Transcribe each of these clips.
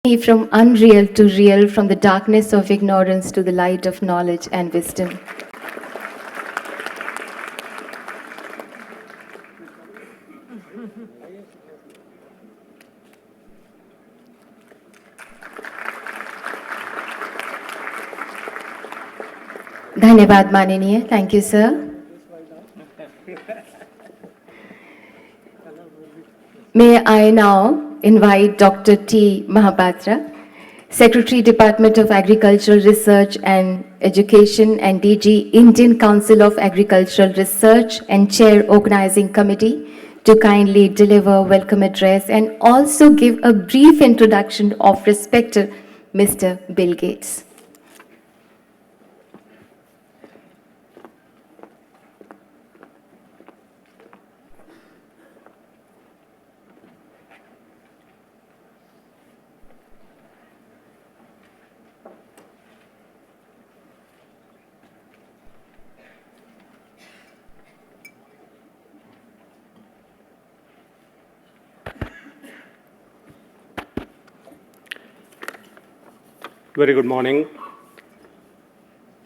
Me from unreal to real, from the darkness of ignorance to the light of knowledge and wisdom. Dhanyavad Maniniya. Thank you, sir. May I now invite Dr. T. Mahapatra, Secretary, Department of Agricultural Research and Education and DG, Indian Council of Agricultural Research and Chair Organizing Committee, to kindly deliver welcome address and also give a brief introduction of respected Mr. Bill Gates. Very good morning.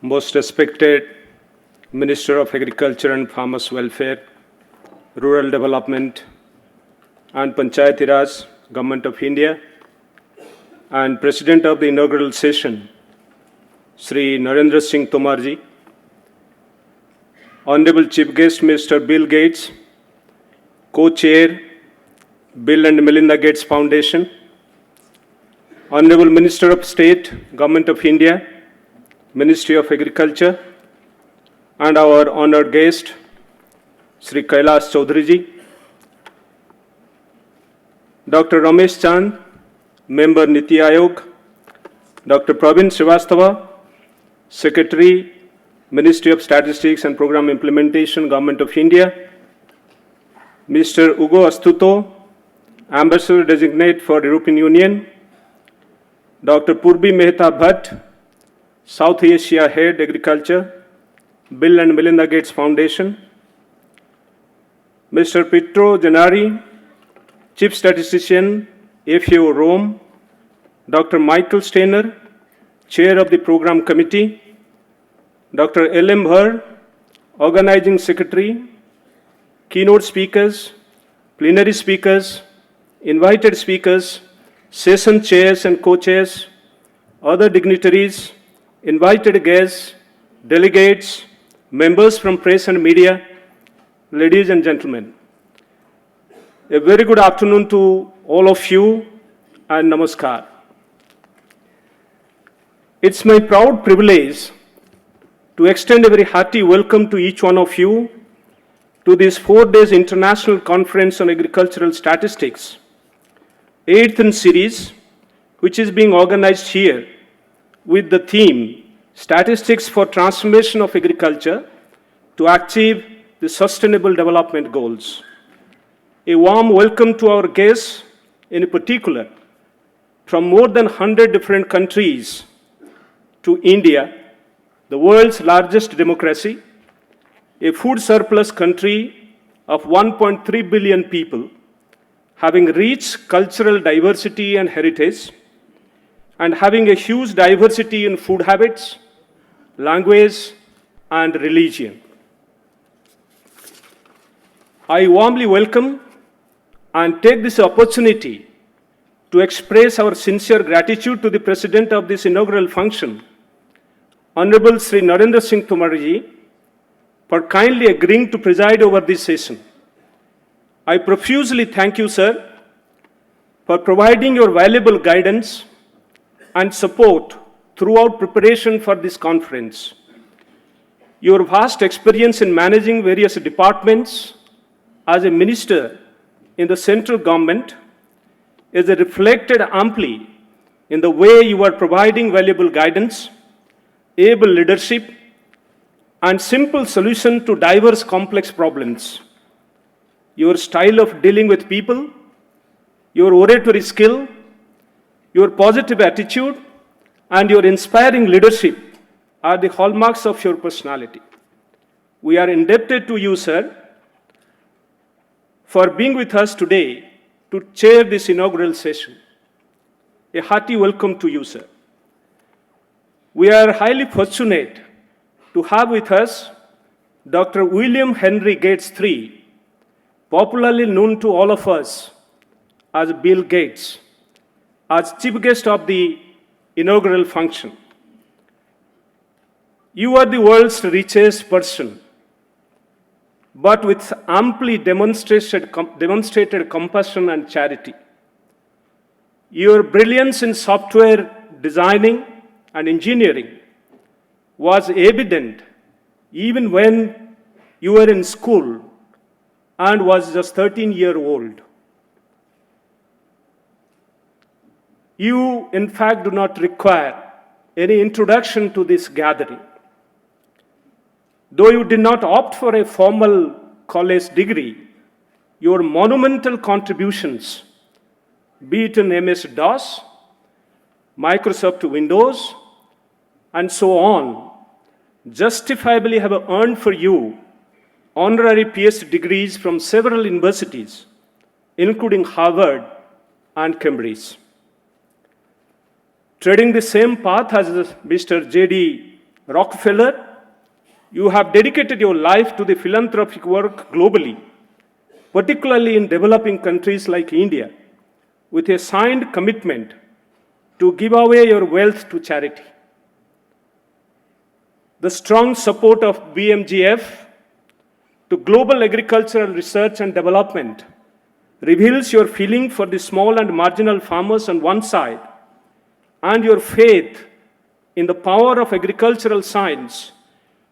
Most respected Minister of Agriculture and Farmers Welfare, Rural Development and Panchayati Raj, Government of India, and President of the inaugural session, Sri Narendra Singh Tomarji, Honorable Chief Guest Mr. Bill Gates, Co-Chair, Bill and Melinda Gates Foundation, Honorable Minister of State, Government of India, Ministry of Agriculture, and our honored guest, Sri Kailash Chaudharyji, Dr. Ramesh Chand, Member Niti Aayog, Dr. Provincial, Secretary, Ministry of Statistics and Program Implementation, Government of India, Mr. Ugo Astuto, Ambassador Designate for European Union, Dr. Purbi Mehta Bhatt, South Asia Head Agriculture, Bill and Melinda Gates Foundation, Mr. Pietro Gennari, Chief Statistician, FAO Rome, Dr. Michael Steiner, Chair of the Program Committee, Dr. L.M. Bhar, Organizing Secretary, keynote speakers, plenary speakers, invited speakers, session chairs and co-chairs, other dignitaries, invited guests, delegates, members from press and media, ladies and gentlemen. A very good afternoon to all of you and namaskar. It's my proud privilege to extend a very hearty welcome to each one of you to this 4 days International Conference on Agricultural Statistics, 8th in series, which is being organized here with the theme Statistics for Transformation of Agriculture to Achieve the Sustainable Development Goals. A warm welcome to our guests, in particular, from more than 100 different countries to India, the world's largest democracy, a food surplus country of 1.3 billion people, having rich cultural diversity and heritage, and having a huge diversity in food habits, language, and religion. I warmly welcome and take this opportunity to express our sincere gratitude to the President of this inaugural function, Honorable Sri Narendra Singh Tomarji, for kindly agreeing to preside over this session. I profusely thank you, sir, for providing your valuable guidance and support throughout preparation for this conference. Your vast experience in managing various departments as a minister in the central government is reflected amply in the way you are providing valuable guidance, able leadership, and simple solution to diverse complex problems. Your style of dealing with people, your oratory skill, your positive attitude, and your inspiring leadership are the hallmarks of your personality. We are indebted to you, sir, for being with us today to chair this inaugural session. A hearty welcome to you, sir. We are highly fortunate to have with us Dr. William Henry Gates III, popularly known to all of us as Bill Gates, as chief guest of the inaugural function. You are the world's richest person, but with amply demonstrated compassion and charity. Your brilliance in software designing and engineering was evident even when you were in school and was just 13-year-old. You, in fact, do not require any introduction to this gathering. Though you did not opt for a formal college degree, your monumental contributions, be it in MS-DOS, Microsoft Windows, and so on, justifiably have earned for you honorary PhD degrees from several universities, including Harvard and Cambridge. Treading the same path as Mr. J.D. Rockefeller, you have dedicated your life to the philanthropic work globally, particularly in developing countries like India, with a signed commitment to give away your wealth to charity. The strong support of BMGF to global agricultural research and development reveals your feeling for the small and marginal farmers on one side and your faith in the power of agricultural science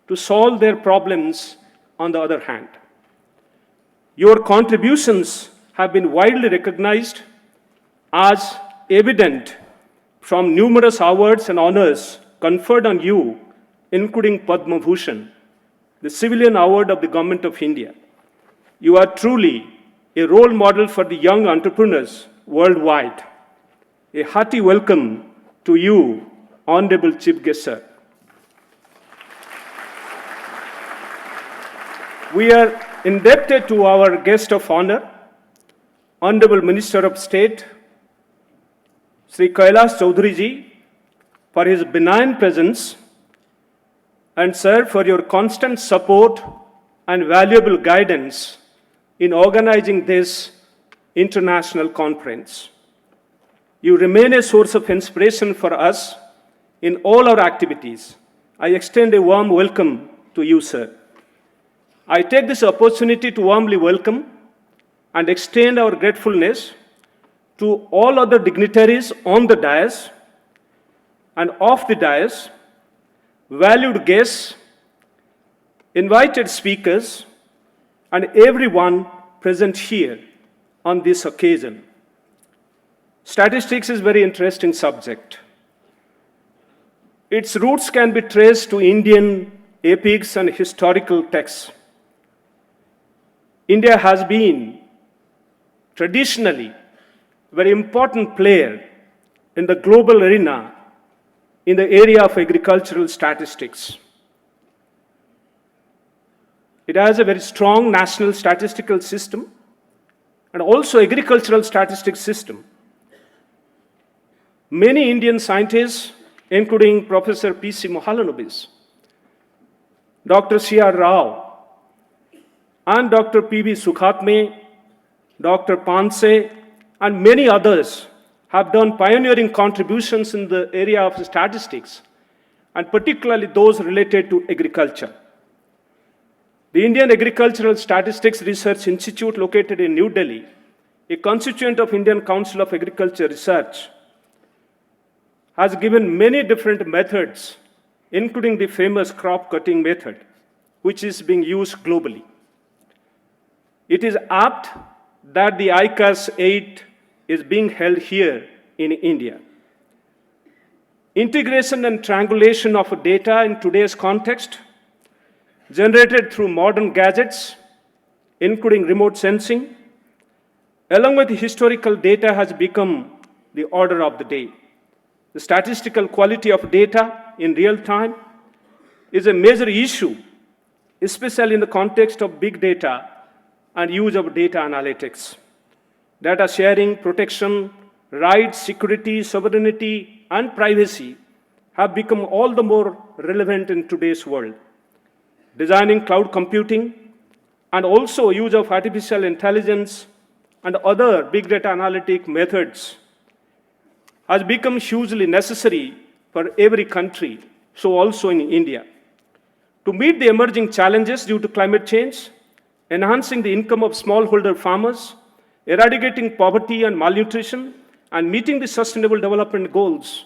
to solve their problems on the other hand. Your contributions have been widely recognized as evident from numerous awards and honors conferred on you, including Padma Bhushan, the civilian award of the Government of India. You are truly a role model for the young entrepreneurs worldwide. A hearty welcome to you, Honorable Chief Guest, sir. We are indebted to our guest of honor, Honorable Minister of State, Sri Kailash Chaudhary ji, for his benign presence, and sir, for your constant support and valuable guidance in organizing this international conference. You remain a source of inspiration for us in all our activities. I extend a warm welcome to you, sir. I take this opportunity to warmly welcome and extend our gratefulness to all other dignitaries on the dais and off the dais, valued guests, invited speakers, and everyone present here on this occasion. Statistics is a very interesting subject. Its roots can be traced to Indian epics and historical texts. India has been traditionally a very important player in the global arena in the area of agricultural statistics. It has a very strong national statistical system and also agricultural statistics system. Many Indian scientists, including Professor P.C. Mahalanobis, Dr. C.R. Rao, and Dr. P.B. Sukhatme, Dr. Panse, and many others have done pioneering contributions in the area of statistics, and particularly those related to agriculture. The Indian Agricultural Statistics Research Institute, located in New Delhi, a constituent of Indian Council of Agriculture Research, has given many different methods, including the famous crop cutting method, which is being used globally. It is apt that the ICAS-VIII is being held here in India. Integration and triangulation of data in today's context, generated through modern gadgets, including remote sensing, along with historical data, has become the order of the day. The statistical quality of data in real time is a major issue, especially in the context of big data and use of data analytics. Data sharing, protection, rights, security, sovereignty, and privacy have become all the more relevant in today's world. Designing cloud computing and also use of artificial intelligence and other big data analytic methods has become hugely necessary for every country, so also in India. To meet the emerging challenges due to climate change, enhancing the income of smallholder farmers, eradicating poverty and malnutrition, and meeting the sustainable development goals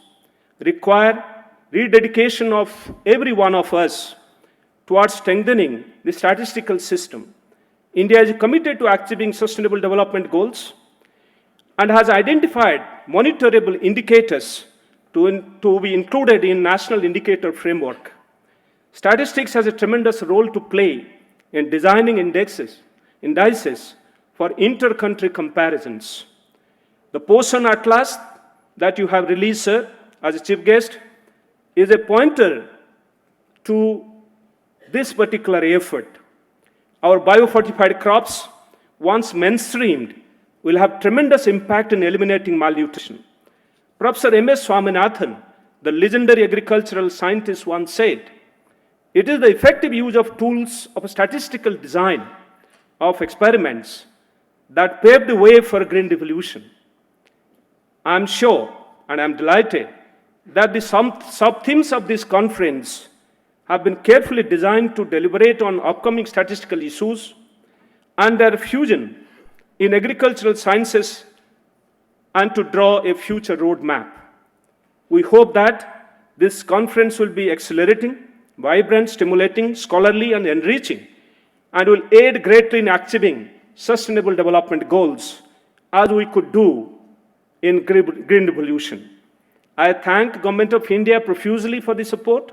require rededication of every one of us towards strengthening the statistical system. India is committed to achieving sustainable development goals and has identified monitorable indicators to be included in national indicator framework. Statistics has a tremendous role to play in designing indices for inter-country comparisons. The Poshan Atlas that you have released, sir, as a chief guest, is a pointer to this particular effort. Our biofortified crops, once mainstreamed, will have tremendous impact in eliminating malnutrition. Professor M.S. Swaminathan, the legendary agricultural scientist, once said, "It is the effective use of tools of statistical design of experiments that paved the way for green revolution." I am sure and I am delighted that the sub-themes of this conference have been carefully designed to deliberate on upcoming statistical issues and their fusion in agricultural sciences and to draw a future roadmap. We hope that this conference will be accelerating, vibrant, stimulating, scholarly, and enriching, and will aid greatly in achieving sustainable development goals as we could do in Green Revolution. I thank Government of India profusely for the support,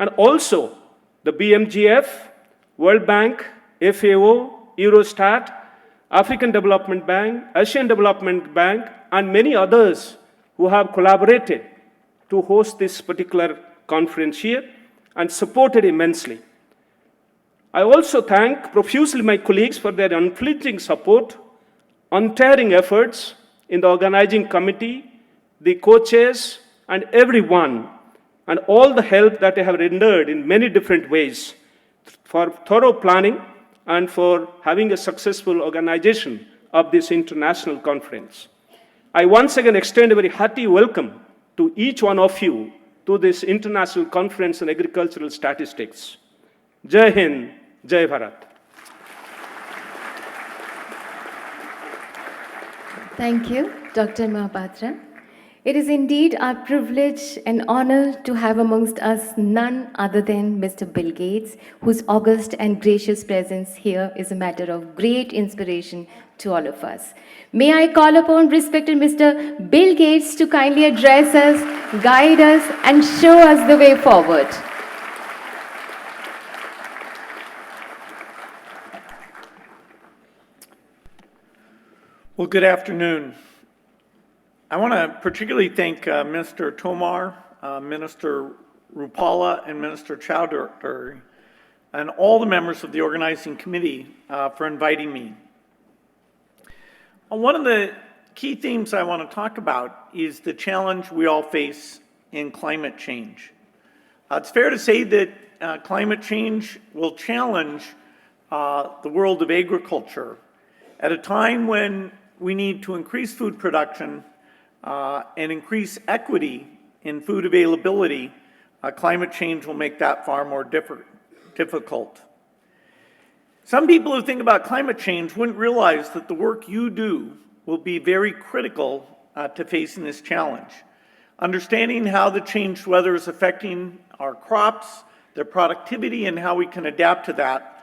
and also the BMGF, World Bank, FAO, Eurostat, African Development Bank, Asian Development Bank, and many others who have collaborated to host this particular conference here and supported immensely. I also thank profusely my colleagues for their unflinching support, untiring efforts in the organizing committee, the co-chairs, and everyone, and all the help that they have rendered in many different ways for thorough planning and for having a successful organization of this international conference. I once again extend a very hearty welcome to each one of you to this International Conference on Agricultural Statistics. Jai Hind, Jai Bharat. Thank you, Dr. Mahapatra. It is indeed our privilege and honor to have amongst us none other than Mr. Bill Gates, whose august and gracious presence here is a matter of great inspiration to all of us. May I call upon respected Mr. Bill Gates to kindly address us, guide us, and show us the way forward. Well, good afternoon. I want to particularly thank Minister Tomar, Minister Rupala, and Minister Chowdhury, and all the members of the organizing committee for inviting me. One of the key themes I want to talk about is the challenge we all face in climate change. It's fair to say that climate change will challenge the world of agriculture at a time when we need to increase food production and increase equity in food availability. Climate change will make that far more difficult. Some people who think about climate change wouldn't realize that the work you do will be very critical to facing this challenge. Understanding how the changed weather is affecting our crops, their productivity, and how we can adapt to that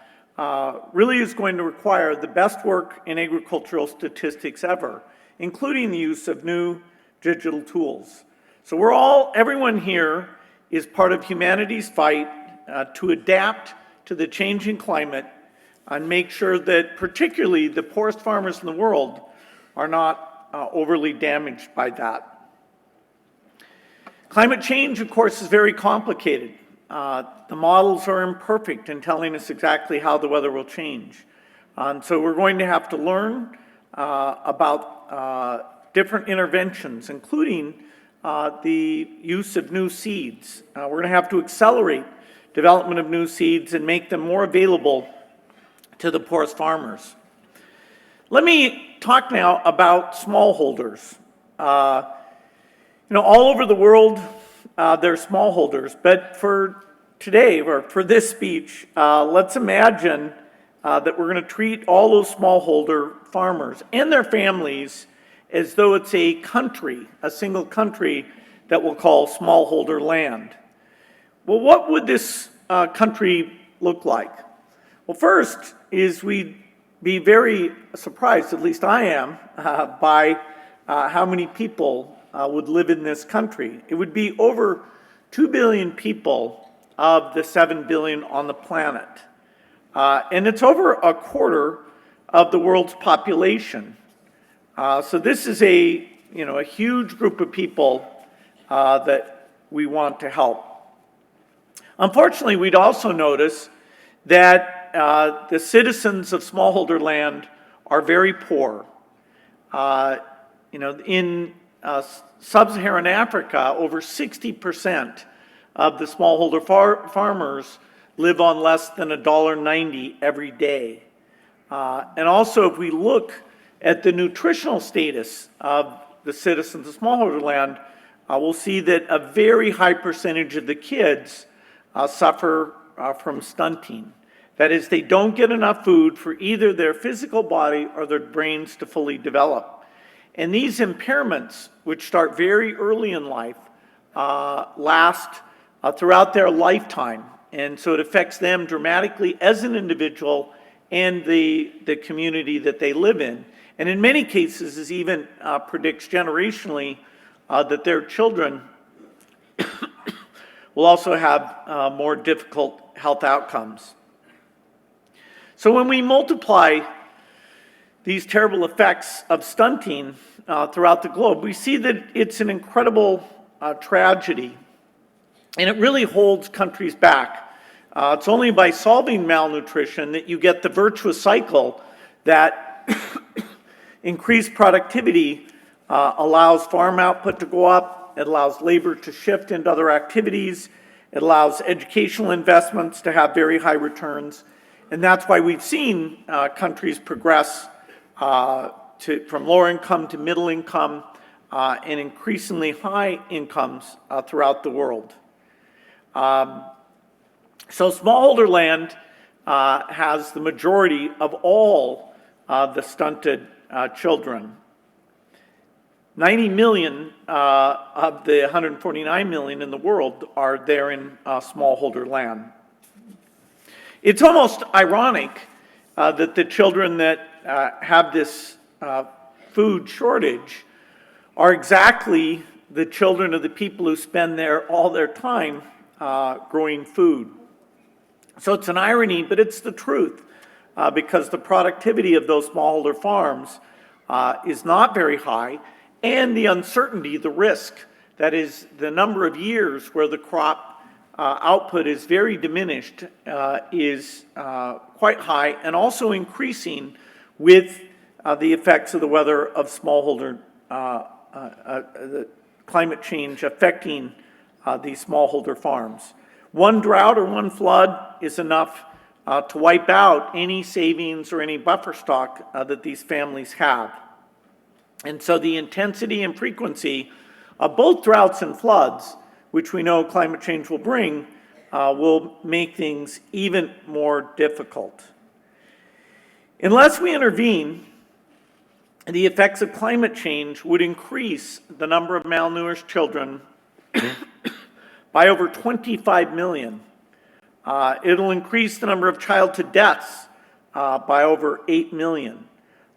really is going to require the best work in agricultural statistics ever, including the use of new digital tools. So everyone here is part of humanity's fight to adapt to the changing climate and make sure that particularly the poorest farmers in the world are not overly damaged by that. Climate change, of course, is very complicated. The models are imperfect in telling us exactly how the weather will change. So we're going to have to learn about different interventions, including the use of new seeds. We're going to have to accelerate development of new seeds and make them more available to the poorest farmers. Let me talk now about smallholders. All over the world, there are smallholders, but for today, or for this speech, let's imagine that we're going to treat all those smallholder farmers and their families as though it's a country, a single country that we'll call smallholder land. Well, what would this country look like? Well, first is we'd be very surprised, at least I am, by how many people would live in this country. It would be over 2 billion people of the 7 billion on the planet. And it's over a quarter of the world's population. So this is a huge group of people that we want to help. Unfortunately, we'd also notice that the citizens of smallholder land are very poor. In sub-Saharan Africa, over 60% of the smallholder farmers live on less than $1.90 every day. And also, if we look at the nutritional status of the citizens of smallholder land, we'll see that a very high percentage of the kids suffer from stunting. That is, they don't get enough food for either their physical body or their brains to fully develop. And these impairments, which start very early in life, last throughout their lifetime. And so it affects them dramatically as an individual and the community that they live in. And in many cases, it even predicts generationally that their children will also have more difficult health outcomes. So when we multiply these terrible effects of stunting throughout the globe, we see that it's an incredible tragedy, and it really holds countries back. It's only by solving malnutrition that you get the virtuous cycle that increased productivity allows farm output to go up, it allows labor to shift into other activities, it allows educational investments to have very high returns, and that's why we've seen countries progress from lower income to middle income and increasingly high incomes throughout the world. So smallholder land has the majority of all the stunted children. 90 million of the 149 million in the world are there in smallholder land. It's almost ironic that the children that have this food shortage are exactly the children of the people who spend all their time growing food. So it's an irony, but it's the truth, because the productivity of those smallholder farms is not very high, and the uncertainty, the risk, that is the number of years where the crop output is very diminished, is quite high, and also increasing with the effects of the weather of smallholder, the climate change affecting these smallholder farms. One drought or one flood is enough to wipe out any savings or any buffer stock that these families have. And so the intensity and frequency of both droughts and floods, which we know climate change will bring, will make things even more difficult. Unless we intervene, the effects of climate change would increase the number of malnourished children by over 25 million. It'll increase the number of childhood deaths by over 8 million.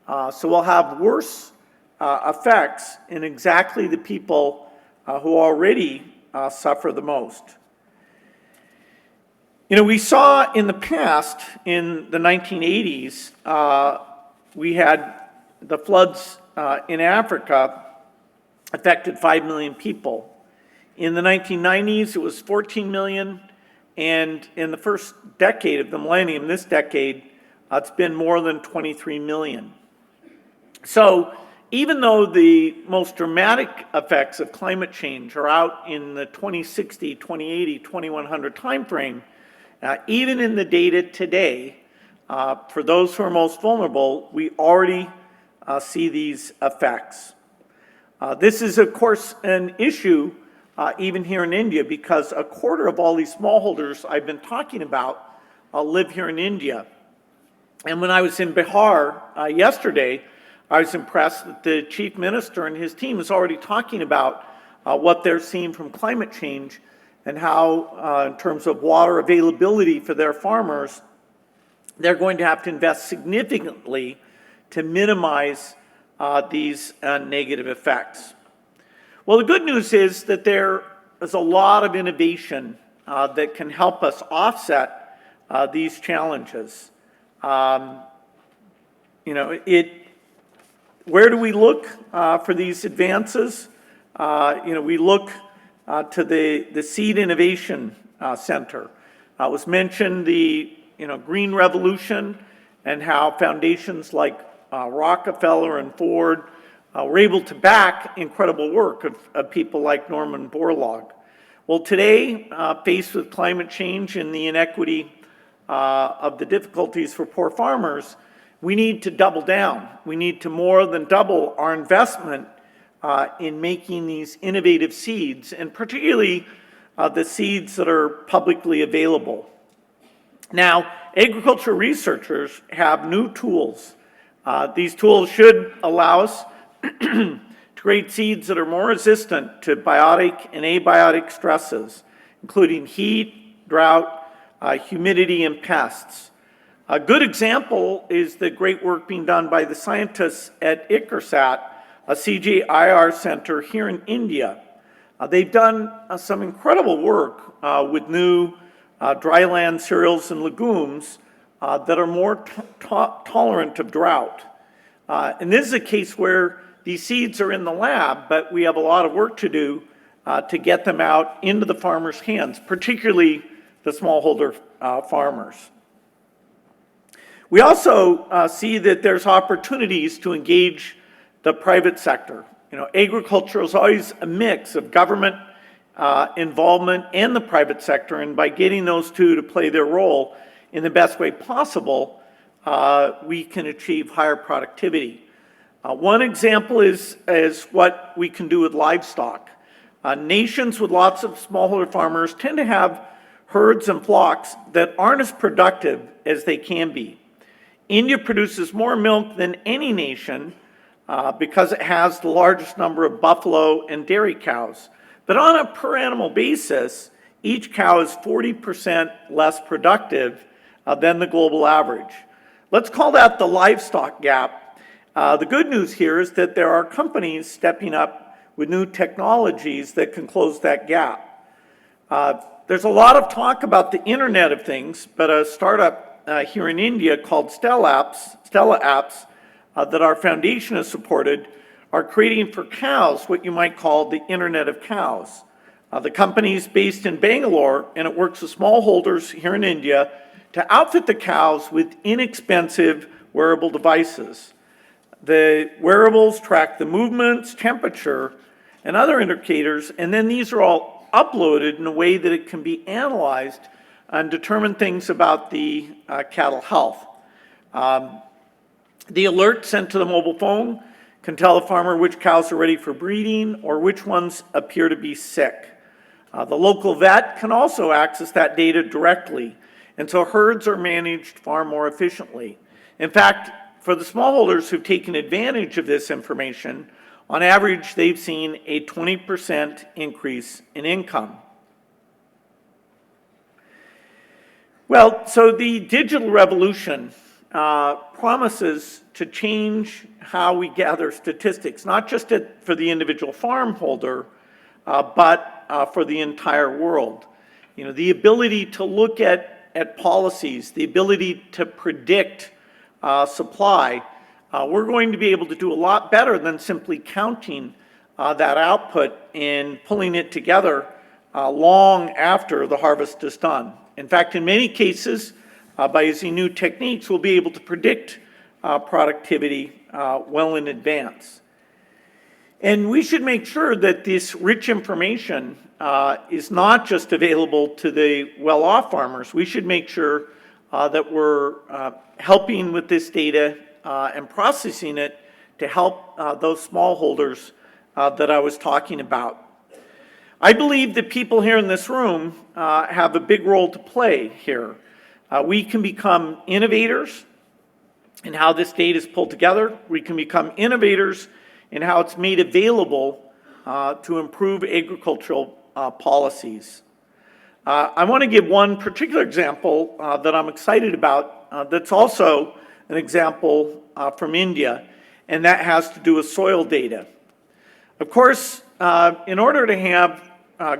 So we'll have worse effects in exactly the people who already suffer the most. We saw in the past, in the 1980s, we had the floods in Africa affected 5 million people. In the 1990s, it was 14 million, and in the first decade of the millennium, this decade, it's been more than 23 million. So even though the most dramatic effects of climate change are out in the 2060, 2080, 2100 timeframe, even in the data today, for those who are most vulnerable, we already see these effects. This is, of course, an issue even here in India, because a quarter of all these smallholders I've been talking about live here in India. And when I was in Bihar yesterday, I was impressed that the Chief Minister and his team is already talking about what they're seeing from climate change and how, in terms of water availability for their farmers, they're going to have to invest significantly to minimize these negative effects. Well, the good news is that there is a lot of innovation that can help us offset these challenges. Where do we look for these advances? We look to the Seed Innovation Center. It was mentioned the Green Revolution and how foundations like Rockefeller and Ford were able to back incredible work of people like Norman Borlaug. Well, today, faced with climate change and the inequity of the difficulties for poor farmers, we need to double down. We need to more than double our investment in making these innovative seeds, and particularly the seeds that are publicly available. Now, agriculture researchers have new tools. These tools should allow us to create seeds that are more resistant to biotic and abiotic stresses, including heat, drought, humidity, and pests. A good example is the great work being done by the scientists at ICAS-VIII, a CGIAR center here in India. They've done some incredible work with new dryland cereals and legumes that are more tolerant of drought. And this is a case where these seeds are in the lab, but we have a lot of work to do to get them out into the farmers' hands, particularly the smallholder farmers. We also see that there's opportunities to engage the private sector. Agriculture is always a mix of government involvement and the private sector, and by getting those two to play their role in the best way possible, we can achieve higher productivity. One example is what we can do with livestock. Nations with lots of smallholder farmers tend to have herds and flocks that aren't as productive as they can be. India produces more milk than any nation because it has the largest number of buffalo and dairy cows. But on a per animal basis, each cow is 40% less productive than the global average. Let's call that the livestock gap. The good news here is that there are companies stepping up with new technologies that can close that gap. There's a lot of talk about the Internet of Things, but a startup here in India called Stella Apps that our foundation has supported are creating for cows what you might call the Internet of Cows. The company is based in Bangalore, and it works with smallholders here in India to outfit the cows with inexpensive wearable devices. The wearables track the movements, temperature, and other indicators, and then these are all uploaded in a way that it can be analyzed and determine things about the cattle health. The alert sent to the mobile phone can tell the farmer which cows are ready for breeding or which ones appear to be sick. The local vet can also access that data directly, and so herds are managed far more efficiently. In fact, for the smallholders who've taken advantage of this information, on average, they've seen a 20% increase in income. Well, so the digital revolution promises to change how we gather statistics, not just for the individual farm holder, but for the entire world. The ability to look at policies, the ability to predict supply, we're going to be able to do a lot better than simply counting that output and pulling it together long after the harvest is done. In fact, in many cases, by using new techniques, we'll be able to predict productivity well in advance. And we should make sure that this rich information is not just available to the well-off farmers. We should make sure that we're helping with this data and processing it to help those smallholders that I was talking about. I believe that people here in this room have a big role to play here. We can become innovators in how this data is pulled together. We can become innovators in how it's made available to improve agricultural policies. I want to give one particular example that I'm excited about that's also an example from India, and that has to do with soil data. Of course, in order to have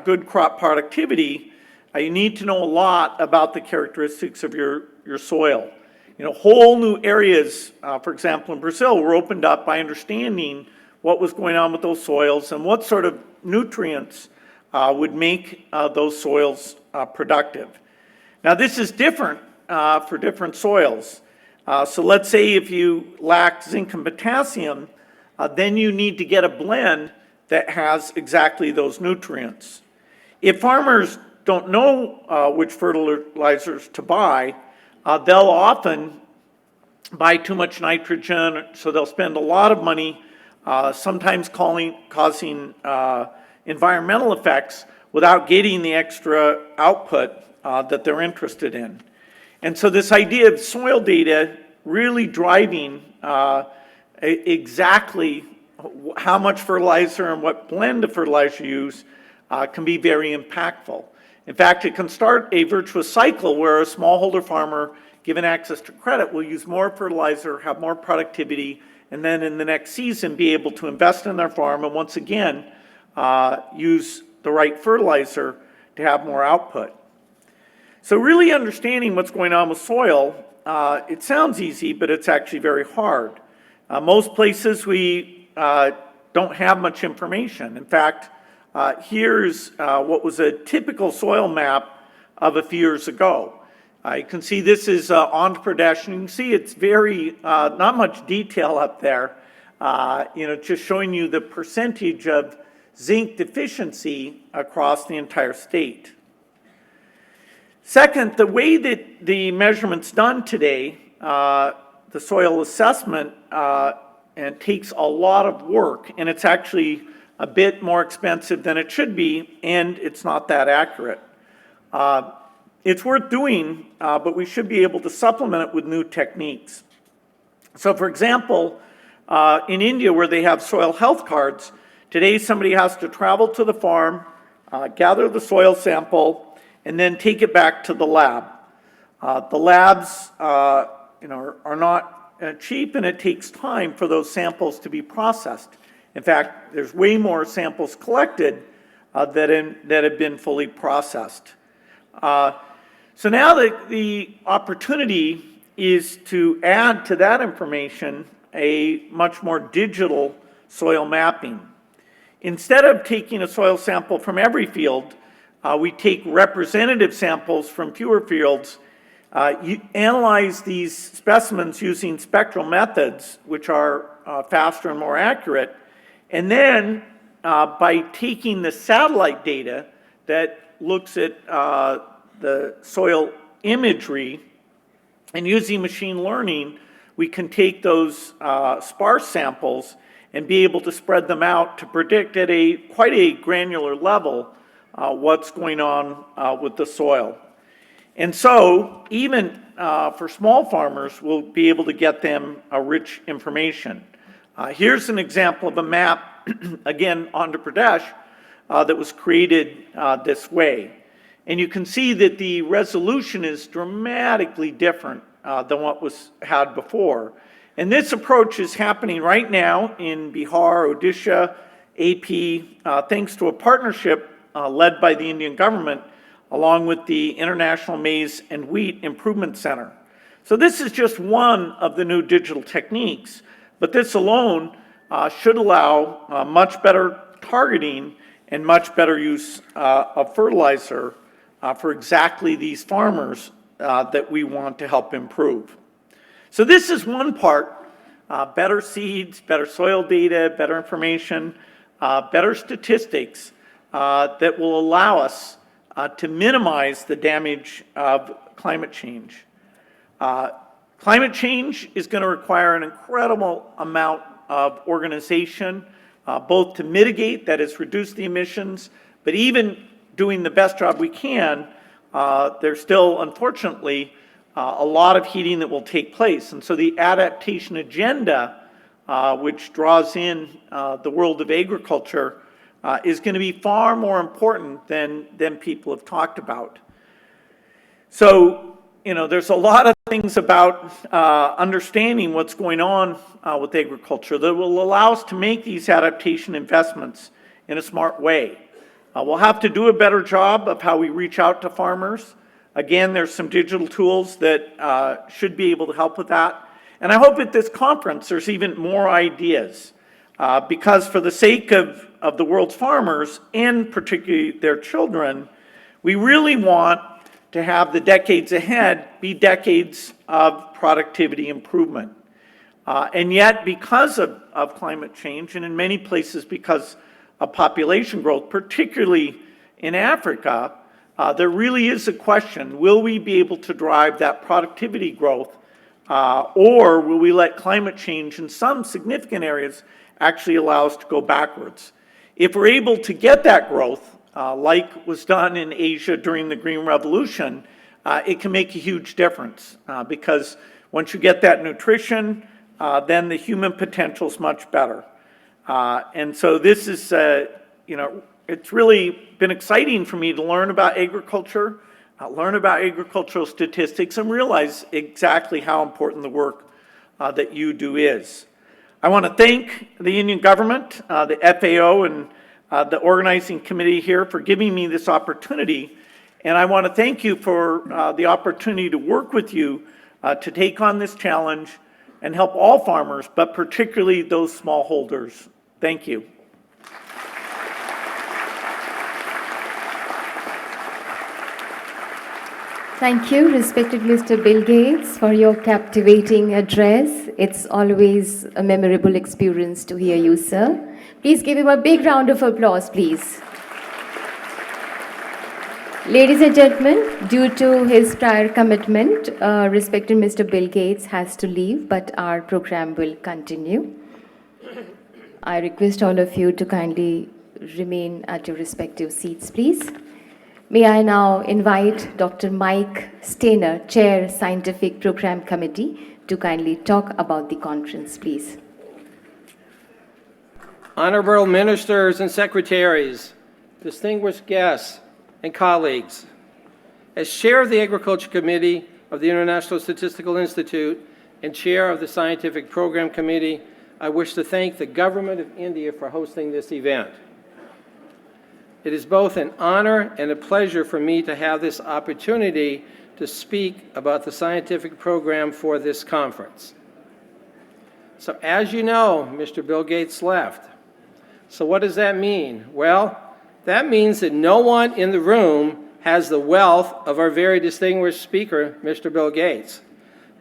good crop productivity, you need to know a lot about the characteristics of your soil. Whole new areas, for example, in Brazil, were opened up by understanding what was going on with those soils and what sort of nutrients would make those soils productive. Now, this is different for different soils. So let's say if you lack zinc and potassium, then you need to get a blend that has exactly those nutrients. If farmers don't know which fertilizers to buy, they'll often buy too much nitrogen, so they'll spend a lot of money, sometimes causing environmental effects without getting the extra output that they're interested in. And so this idea of soil data really driving exactly how much fertilizer and what blend of fertilizer you use can be very impactful. In fact, it can start a virtuous cycle where a smallholder farmer, given access to credit, will use more fertilizer, have more productivity, and then in the next season be able to invest in their farm and once again use the right fertilizer to have more output. So really understanding what's going on with soil, it sounds easy, but it's actually very hard. Most places we don't have much information. In fact, here's what was a typical soil map of a few years ago. You can see this is Andhra Pradesh, and you can see it's very, not much detail up there, just showing you the percentage of zinc deficiency across the entire state. Second, the way that the measurement's done today, the soil assessment, and takes a lot of work, and it's actually a bit more expensive than it should be, and it's not that accurate. It's worth doing, but we should be able to supplement it with new techniques. So for example, in India where they have soil health cards, today somebody has to travel to the farm, gather the soil sample, and then take it back to the lab. The labs are not cheap, and it takes time for those samples to be processed. In fact, there's way more samples collected that have been fully processed. So now the opportunity is to add to that information a much more digital soil mapping. Instead of taking a soil sample from every field, we take representative samples from fewer fields, analyze these specimens using spectral methods, which are faster and more accurate, and then by taking the satellite data that looks at the soil imagery and using machine learning, we can take those sparse samples and be able to spread them out to predict at quite a granular level what's going on with the soil. And so even for small farmers, we'll be able to get them rich information. Here's an example of a map, again, Andhra Pradesh, that was created this way. And you can see that the resolution is dramatically different than what was had before. And this approach is happening right now in Bihar, Odisha, AP, thanks to a partnership led by the Indian government, along with the International Maize and Wheat Improvement Center. So this is just one of the new digital techniques, but this alone should allow much better targeting and much better use of fertilizer for exactly these farmers that we want to help improve. So this is one part, better seeds, better soil data, better information. better statistics that will allow us to minimize the damage of climate change. Climate change is going to require an incredible amount of organization, both to mitigate, that is, reduce the emissions, but even doing the best job we can, there's still, unfortunately, a lot of heating that will take place. And so the adaptation agenda, which draws in the world of agriculture, is going to be far more important than people have talked about. So, there's a lot of things about understanding what's going on with agriculture that will allow us to make these adaptation investments in a smart way. We'll have to do a better job of how we reach out to farmers. Again, there's some digital tools that should be able to help with that. And I hope at this conference there's even more ideas, because for the sake of the world's farmers, and particularly their children, we really want to have the decades ahead be decades of productivity improvement. And yet, because of climate change, and in many places because of population growth, particularly in Africa, there really is a question: will we be able to drive that productivity growth, or will we let climate change in some significant areas actually allow us to go backwards? If we're able to get that growth, like was done in Asia during the Green Revolution, it can make a huge difference, because once you get that nutrition, then the human potential is much better. And so this is, it's really been exciting for me to learn about agriculture, learn about agricultural statistics, and realize exactly how important the work that you do is. I want to thank the Indian government, the FAO, and the organizing committee here for giving me this opportunity. And I want to thank you for the opportunity to work with you to take on this challenge and help all farmers, but particularly those smallholders. Thank you. Thank you, respected Mr. Bill Gates, for your captivating address. It's always a memorable experience to hear you, sir. Please give him a big round of applause, please. Ladies and gentlemen, due to his prior commitment, respected Mr. Bill Gates has to leave, but our program will continue. I request all of you to kindly remain at your respective seats, please. May I now invite Dr. Mike Stainer, Chair, Scientific Program Committee, to kindly talk about the conference, please. Honorable Ministers and Secretaries, distinguished guests and colleagues, as Chair of the Agriculture Committee of the International Statistical Institute and Chair of the Scientific Program Committee, I wish to thank the Government of India for hosting this event. It is both an honor and a pleasure for me to have this opportunity to speak about the scientific program for this conference. So as you know, Mr. Bill Gates left. So what does that mean? Well, that means that no one in the room has the wealth of our very distinguished speaker, Mr. Bill Gates.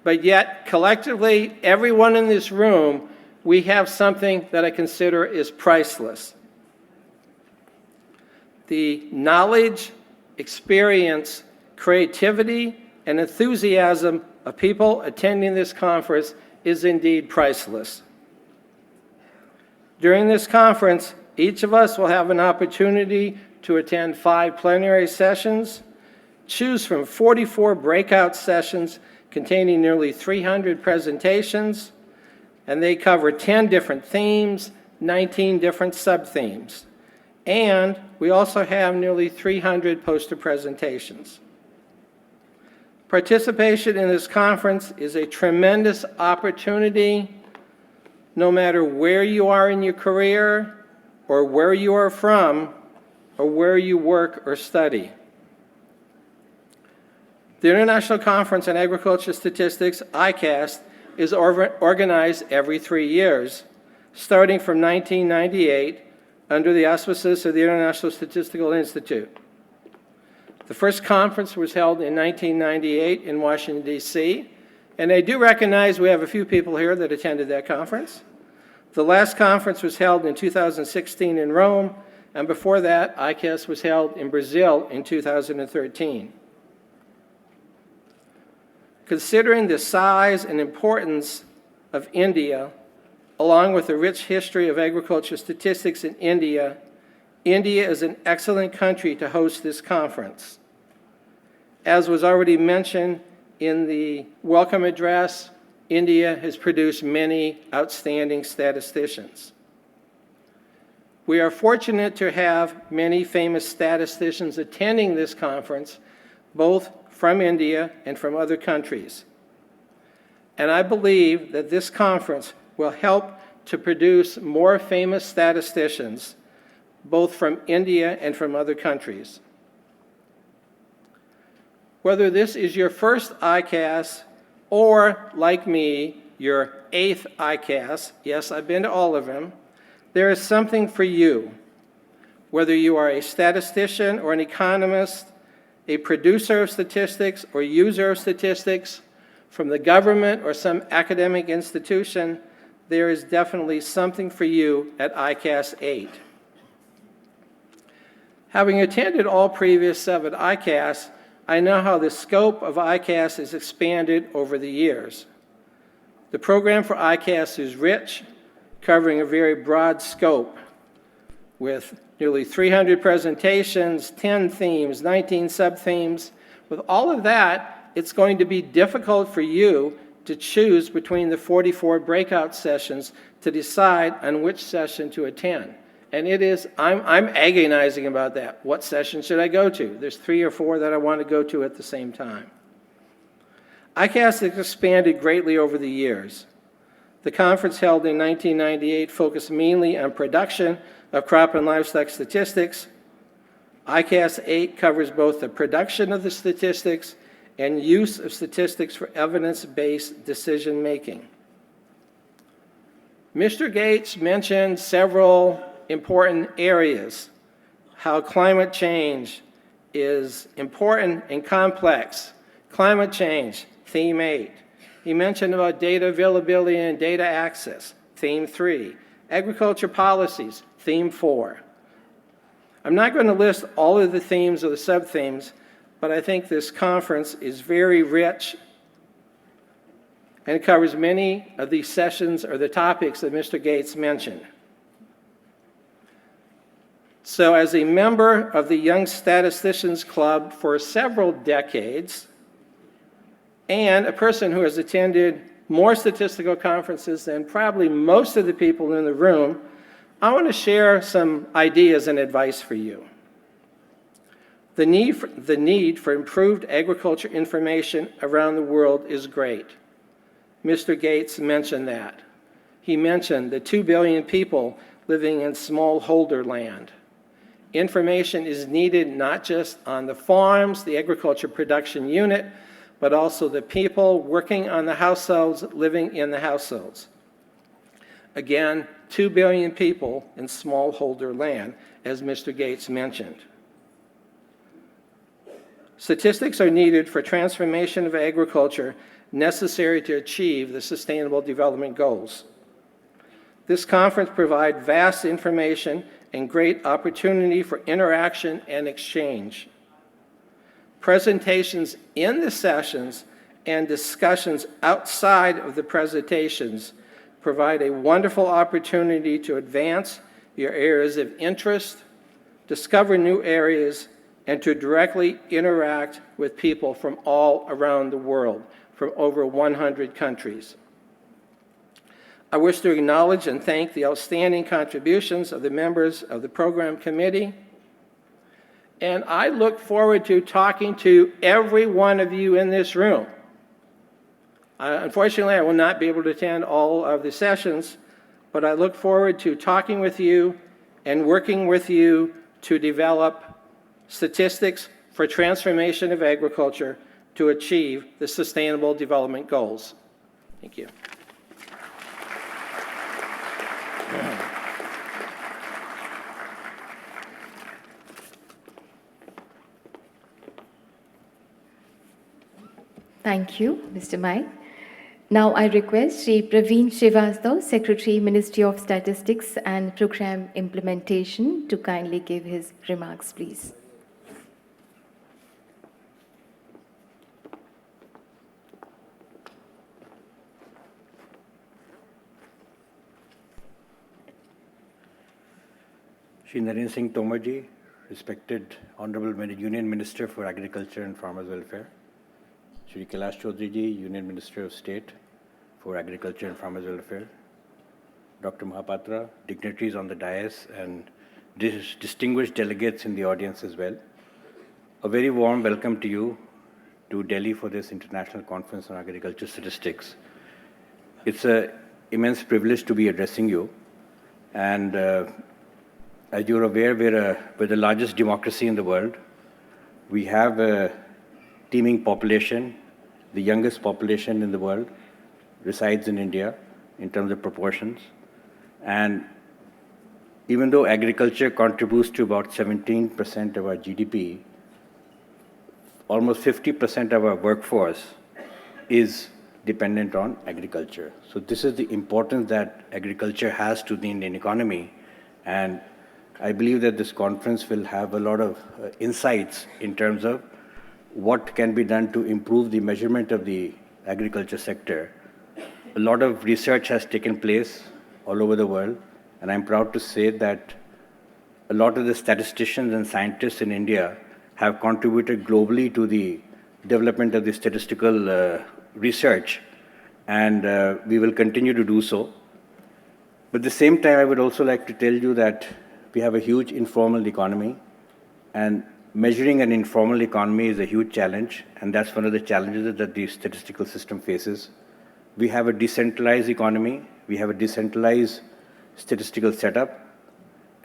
But yet, collectively, everyone in this room, we have something that I consider is priceless. The knowledge, experience, creativity, and enthusiasm of people attending this conference is indeed priceless. During this conference, each of us will have an opportunity to attend 5 plenary sessions, choose from 44 breakout sessions containing nearly 300 presentations, and they cover 10 different themes, 19 different sub-themes. And we also have nearly 300 poster presentations. Participation in this conference is a tremendous opportunity, no matter where you are in your career, or where you are from, or where you work or study. The International Conference on Agricultural Statistics, ICAS, is organized every 3 years, starting from 1998, under the auspices of the International Statistical Institute. The first conference was held in 1998 in Washington, D.C., and I do recognize we have a few people here that attended that conference. The last conference was held in 2016 in Rome, and before that, ICAS was held in Brazil in 2013. Considering the size and importance of India, along with the rich history of agriculture statistics in India, India is an excellent country to host this conference. As was already mentioned in the welcome address, India has produced many outstanding statisticians. We are fortunate to have many famous statisticians attending this conference, both from India and from other countries. And I believe that this conference will help to produce more famous statisticians, both from India and from other countries. Whether this is your first ICAS or, like me, your 8th ICAS, yes, I've been to all of them, there is something for you. Whether you are a statistician or an economist, a producer of statistics or user of statistics, from the government or some academic institution, there is definitely something for you at ICAS-VIII. Having attended all previous 7 ICAS, I know how the scope of ICAS has expanded over the years. The program for ICAS is rich, covering a very broad scope with nearly 300 presentations, 10 themes, 19 sub-themes. With all of that, it's going to be difficult for you to choose between the 44 breakout sessions to decide on which session to attend. And it is, I'm agonizing about that. What session should I go to? There's 3 or 4 that I want to go to at the same time. ICAS has expanded greatly over the years. The conference held in 1998 focused mainly on production of crop and livestock statistics. ICAS-VIII covers both the production of the statistics and use of statistics for evidence-based decision-making. Mr. Gates mentioned several important areas, how climate change is important and complex. Climate change, theme 8. He mentioned about data availability and data access, theme 3. Agriculture policies, theme 4. I'm not going to list all of the themes or the sub-themes, but I think this conference is very rich and covers many of these sessions or the topics that Mr. Gates mentioned. So as a member of the Young Statisticians Club for several decades, and a person who has attended more statistical conferences than probably most of the people in the room, I want to share some ideas and advice for you. The need for improved agriculture information around the world is great. Mr. Gates mentioned that. He mentioned the 2 billion people living in smallholder land. Information is needed not just on the farms, the agriculture production unit, but also the people working on the households, living in the households. Again, 2 billion people in smallholder land, as Mr. Gates mentioned. Statistics are needed for transformation of agriculture necessary to achieve the Sustainable Development Goals. This conference provides vast information and great opportunity for interaction and exchange. Presentations in the sessions and discussions outside of the presentations provide a wonderful opportunity to advance your areas of interest, discover new areas, and to directly interact with people from all around the world, from over 100 countries. I wish to acknowledge and thank the outstanding contributions of the members of the program committee, and I look forward to talking to every one of you in this room. Unfortunately, I will not be able to attend all of the sessions, but I look forward to talking with you and working with you to develop statistics for transformation of agriculture to achieve the Sustainable Development Goals. Thank you. Thank you, Mr. Mike. Now I request Shri Praveen Srivastava, Secretary, Ministry of Statistics and Program Implementation, to kindly give his remarks, please. Shri Narendra Singh Tomar ji, respected Honorable Union Minister for Agriculture and Farmers Welfare, Shri Kailash Chaudhary ji, Union Minister of State for Agriculture and Farmers Welfare, Dr. Mahapatra, dignitaries on the dais, and distinguished delegates in the audience as well. A very warm welcome to you to Delhi for this International Conference on Agriculture Statistics. It's an immense privilege to be addressing you, and as you're aware, we're the largest democracy in the world. We have a teeming population. The youngest population in the world resides in India in terms of proportions. And even though agriculture contributes to about 17% of our GDP, almost 50% of our workforce is dependent on agriculture. So this is the importance that agriculture has to the Indian economy. And I believe that this conference will have a lot of insights in terms of what can be done to improve the measurement of the agriculture sector. A lot of research has taken place all over the world, and I'm proud to say that a lot of the statisticians and scientists in India have contributed globally to the development of the statistical research, and we will continue to do so. But at the same time, I would also like to tell you that we have a huge informal economy, and measuring an informal economy is a huge challenge, and that's one of the challenges that the statistical system faces. We have a decentralized economy, we have a decentralized statistical setup,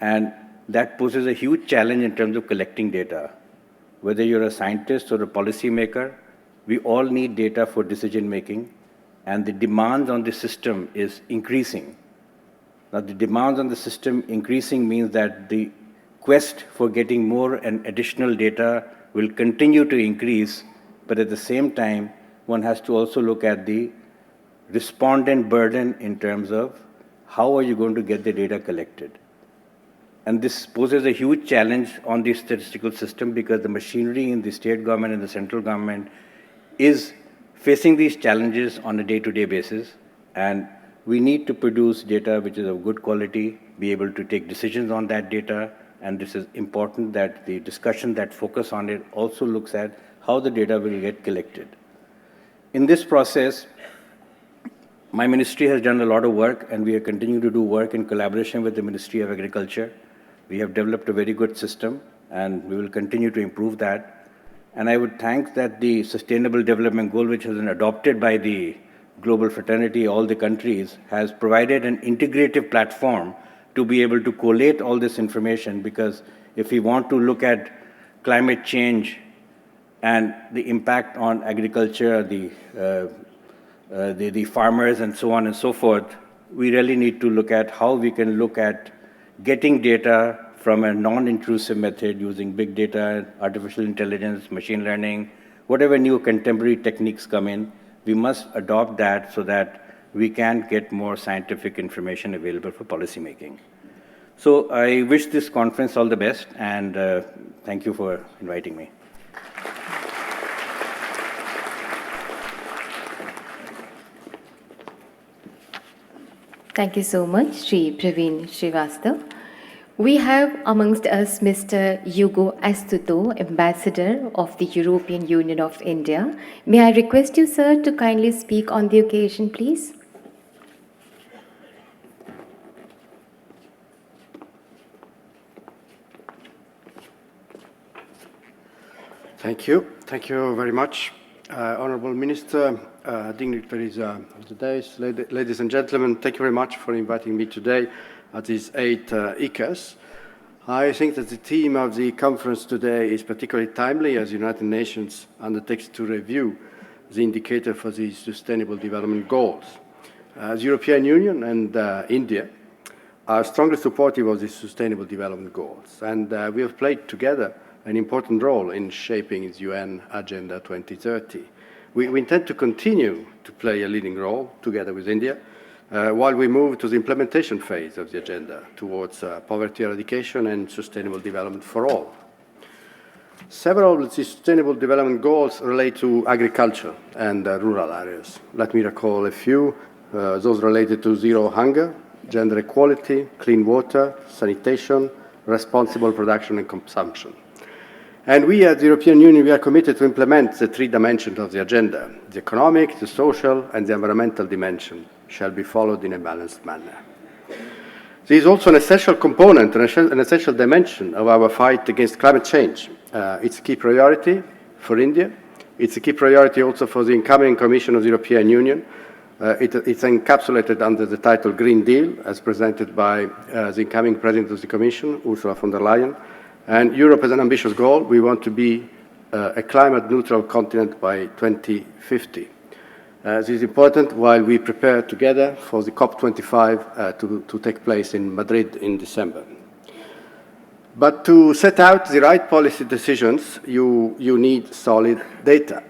and that poses a huge challenge in terms of collecting data. Whether you're a scientist or a policymaker, we all need data for decision making, and the demands on the system is increasing. Now, the demands on the system increasing means that the quest for getting more and additional data will continue to increase, but at the same time, one has to also look at the respondent burden in terms of how are you going to get the data collected. And this poses a huge challenge on the statistical system because the machinery in the state government and the central government is facing these challenges on a day-to-day basis, and we need to produce data which is of good quality, be able to take decisions on that data, and this is important that the discussion that focus on it also looks at how the data will get collected. In this process, my ministry has done a lot of work, and we are continuing to do work in collaboration with the Ministry of Agriculture. We have developed a very good system, and we will continue to improve that. And I would thank that the Sustainable Development Goal, which has been adopted by the global fraternity, all the countries, has provided an integrative platform to be able to collate all this information, because if we want to look at climate change and the impact on agriculture, the farmers and so on and so forth, we really need to look at how we can look at getting data from a non-intrusive method using big data, artificial intelligence, machine learning, whatever new contemporary techniques come in. We must adopt that so that we can get more scientific information available for policymaking. So I wish this conference all the best, and thank you for inviting me. Thank you so much, Shri Praveen Srivastava. We have amongst us Mr. Hugo Astuto, Ambassador of the European Union of India. May I request you, sir, to kindly speak on the occasion, please? Thank you. Thank you very much. Honorable Minister, dignitaries of the dais, ladies and gentlemen, thank you very much for inviting me today at this 8th ICAS. I think that the theme of the conference today is particularly timely as the United Nations undertakes to review the indicator for the Sustainable Development Goals. The European Union and India are strongly supportive of the Sustainable Development Goals, and we have played together an important role in shaping the UN Agenda 2030. We intend to continue to play a leading role together with India while we move to the implementation phase of the agenda towards poverty eradication and sustainable development for all. Several of the sustainable development goals relate to agriculture and rural areas. Let me recall a few, those related to zero hunger, gender equality, clean water, sanitation, responsible production and consumption. And we at the European Union, we are committed to implement the three dimensions of the agenda. The economic, the social, and the environmental dimension shall be followed in a balanced manner. This is also an essential component, an essential dimension of our fight against climate change. It's a key priority for India. It's a key priority also for the incoming Commission of the European Union. It's encapsulated under the title Green Deal, as presented by the incoming President of the Commission, Ursula von der Leyen. And Europe has an ambitious goal. We want to be a climate-neutral continent by 2050. This is important while we prepare together for the COP25 to take place in Madrid in December. But to set out the right policy decisions, you need solid data.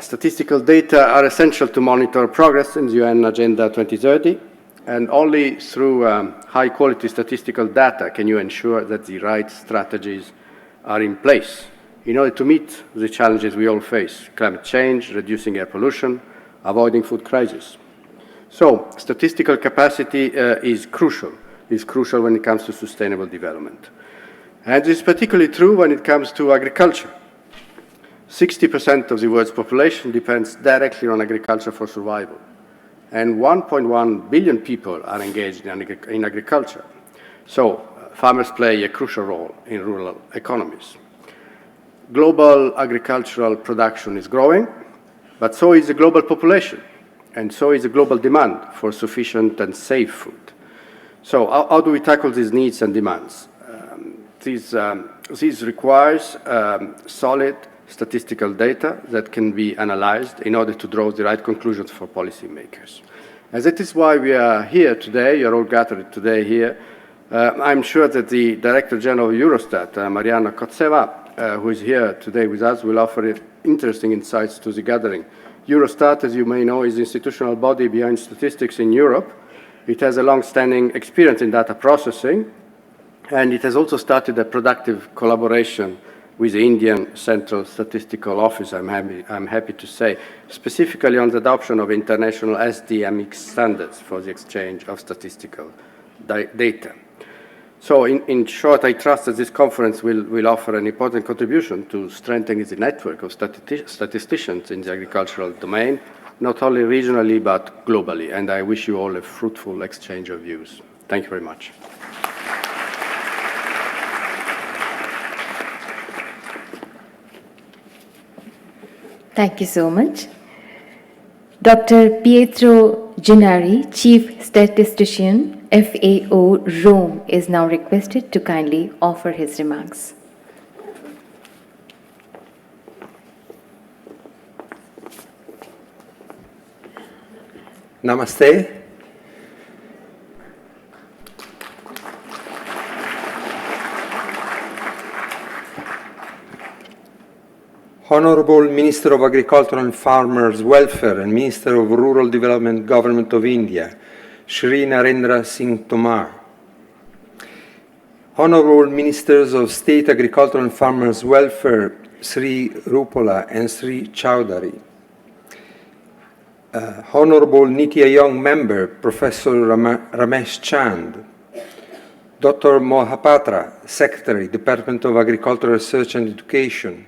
Statistical data are essential to monitor progress in the UN Agenda 2030, and only through high-quality statistical data can you ensure that the right strategies are in place in order to meet the challenges we all face: climate change, reducing air pollution, avoiding food crisis. So, statistical capacity is crucial when it comes to sustainable development. And this is particularly true when it comes to agriculture. 60% of the world's population depends directly on agriculture for survival, and 1.1 billion people are engaged in agriculture. So, farmers play a crucial role in rural economies. Global agricultural production is growing, but so is the global population, and so is the global demand for sufficient and safe food. So how do we tackle these needs and demands? This requires solid statistical data that can be analyzed in order to draw the right conclusions for policymakers. And that is why we are here today, you're all gathered today here. I'm sure that the Director General of Eurostat, Mariana Kotseva, who is here today with us, will offer interesting insights to the gathering. Eurostat, as you may know, is the institutional body behind statistics in Europe. It has a long-standing experience in data processing, and it has also started a productive collaboration with the Indian Central Statistical Office, I'm happy to say, specifically on the adoption of international SDMX standards for the exchange of statistical data. So in short, I trust that this conference will offer an important contribution to strengthening the network of statisticians in the agricultural domain, not only regionally but globally. And I wish you all a fruitful exchange of views. Thank you very much. Thank you so much. Dr. Pietro Gennari, Chief Statistician, FAO Rome, is now requested to kindly offer his remarks. Namaste. Honorable Minister of Agriculture and Farmers' Welfare and Minister of Rural Development, Government of India, Shri Narendra Singh Tomar. Honorable Ministers of State Agriculture and Farmers' Welfare, Sri Rupola and Sri Chowdhury. Honorable Niti Ayog Member, Professor Ramesh Chand. Dr. Mohapatra, Secretary, Department of Agricultural Research and Education.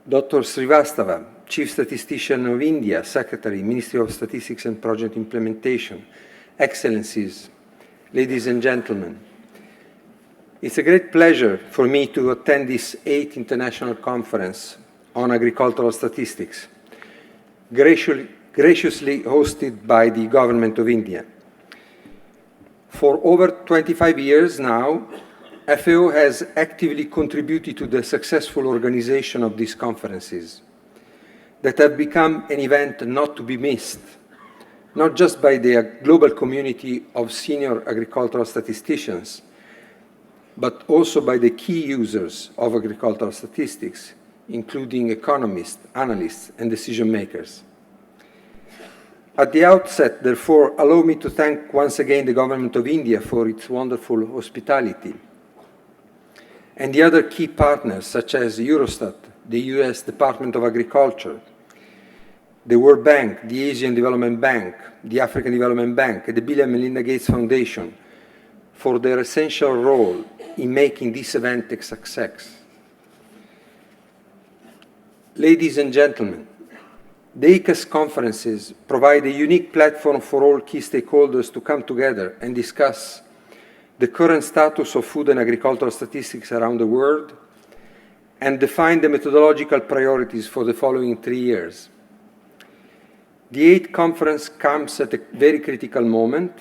Dr. Srivastava, Chief Statistician of India, Secretary, Ministry of Statistics and Project Implementation. Excellencies, ladies and gentlemen, it's a great pleasure for me to attend this 8th International Conference on Agricultural Statistics, graciously hosted by the Government of India. For over 25 years now, FAO has actively contributed to the successful organization of these conferences that have become an event not to be missed, not just by the global community of senior agricultural statisticians, but also by the key users of agricultural statistics, including economists, analysts, and decision makers. At the outset, therefore, allow me to thank once again the Government of India for its wonderful hospitality, and the other key partners such as Eurostat, the US Department of Agriculture, the World Bank, the Asian Development Bank, the African Development Bank, and the Bill and Melinda Gates Foundation for their essential role in making this event a success. Ladies and gentlemen, the ICAS conferences provide a unique platform for all key stakeholders to come together and discuss the current status of food and agricultural statistics around the world and define the methodological priorities for the following 3 years. The 8th conference comes at a very critical moment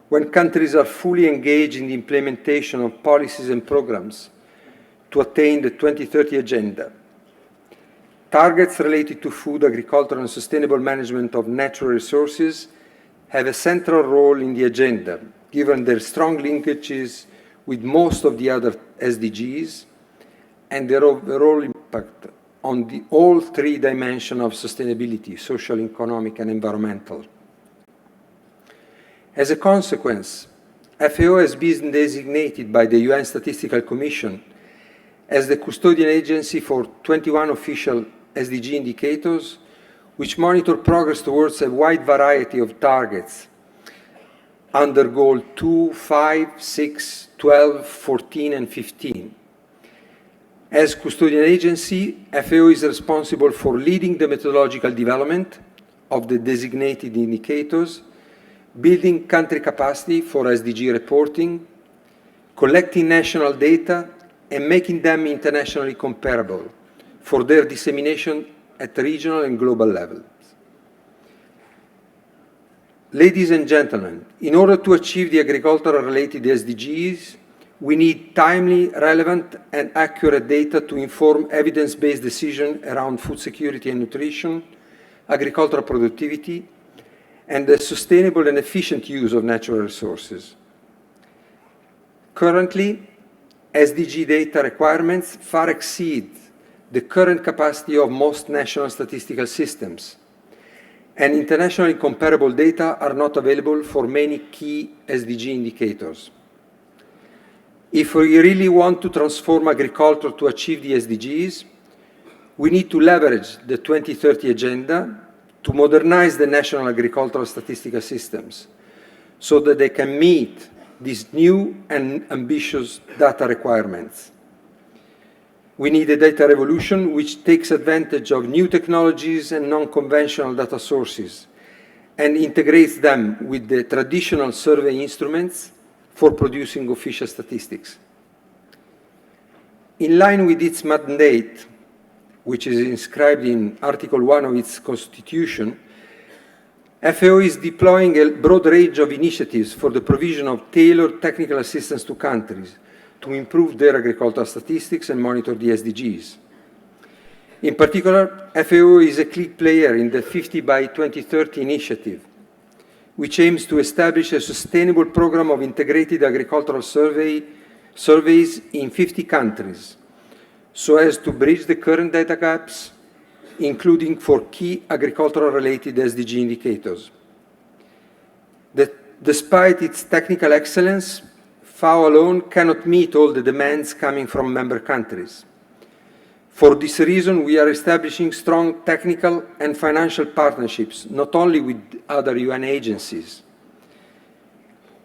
when countries are fully engaged in the implementation of policies and programs to attain the 2030 Agenda. Targets related to food, agriculture, and sustainable management of natural resources have a central role in the agenda, given their strong linkages with most of the other SDGs and their overall impact on all 3 dimensions of sustainability: social, economic, and environmental. As a consequence, FAO has been designated by the UN Statistical Commission as the custodian agency for 21 official SDG indicators, which monitor progress towards a wide variety of targets under Goal 2, 5, 6, 12, 14, and 15. As custodian agency, FAO is responsible for leading the methodological development of the designated indicators, building country capacity for SDG reporting, collecting national data, and making them internationally comparable for their dissemination at regional and global levels. Ladies and gentlemen, in order to achieve the agricultural-related SDGs, we need timely, relevant, and accurate data to inform evidence-based decisions around food security and nutrition, agricultural productivity, and the sustainable and efficient use of natural resources. Currently, SDG data requirements far exceed the current capacity of most national statistical systems, and internationally comparable data are not available for many key SDG indicators. If we really want to transform agriculture to achieve the SDGs, we need to leverage the 2030 Agenda to modernize the national agricultural statistical systems so that they can meet these new and ambitious data requirements. We need a data revolution which takes advantage of new technologies and non-conventional data sources and integrates them with the traditional survey instruments for producing official statistics. In line with its mandate, which is inscribed in Article 1 of its Constitution, FAO is deploying a broad range of initiatives for the provision of tailored technical assistance to countries to improve their agricultural statistics and monitor the SDGs. In particular, FAO is a key player in the 50 by 2030 initiative, which aims to establish a sustainable program of integrated agricultural surveys in 50 countries, so as to bridge the current data gaps, including for key agricultural-related SDG indicators. Despite its technical excellence, FAO alone cannot meet all the demands coming from member countries. For this reason, we are establishing strong technical and financial partnerships, not only with other UN agencies,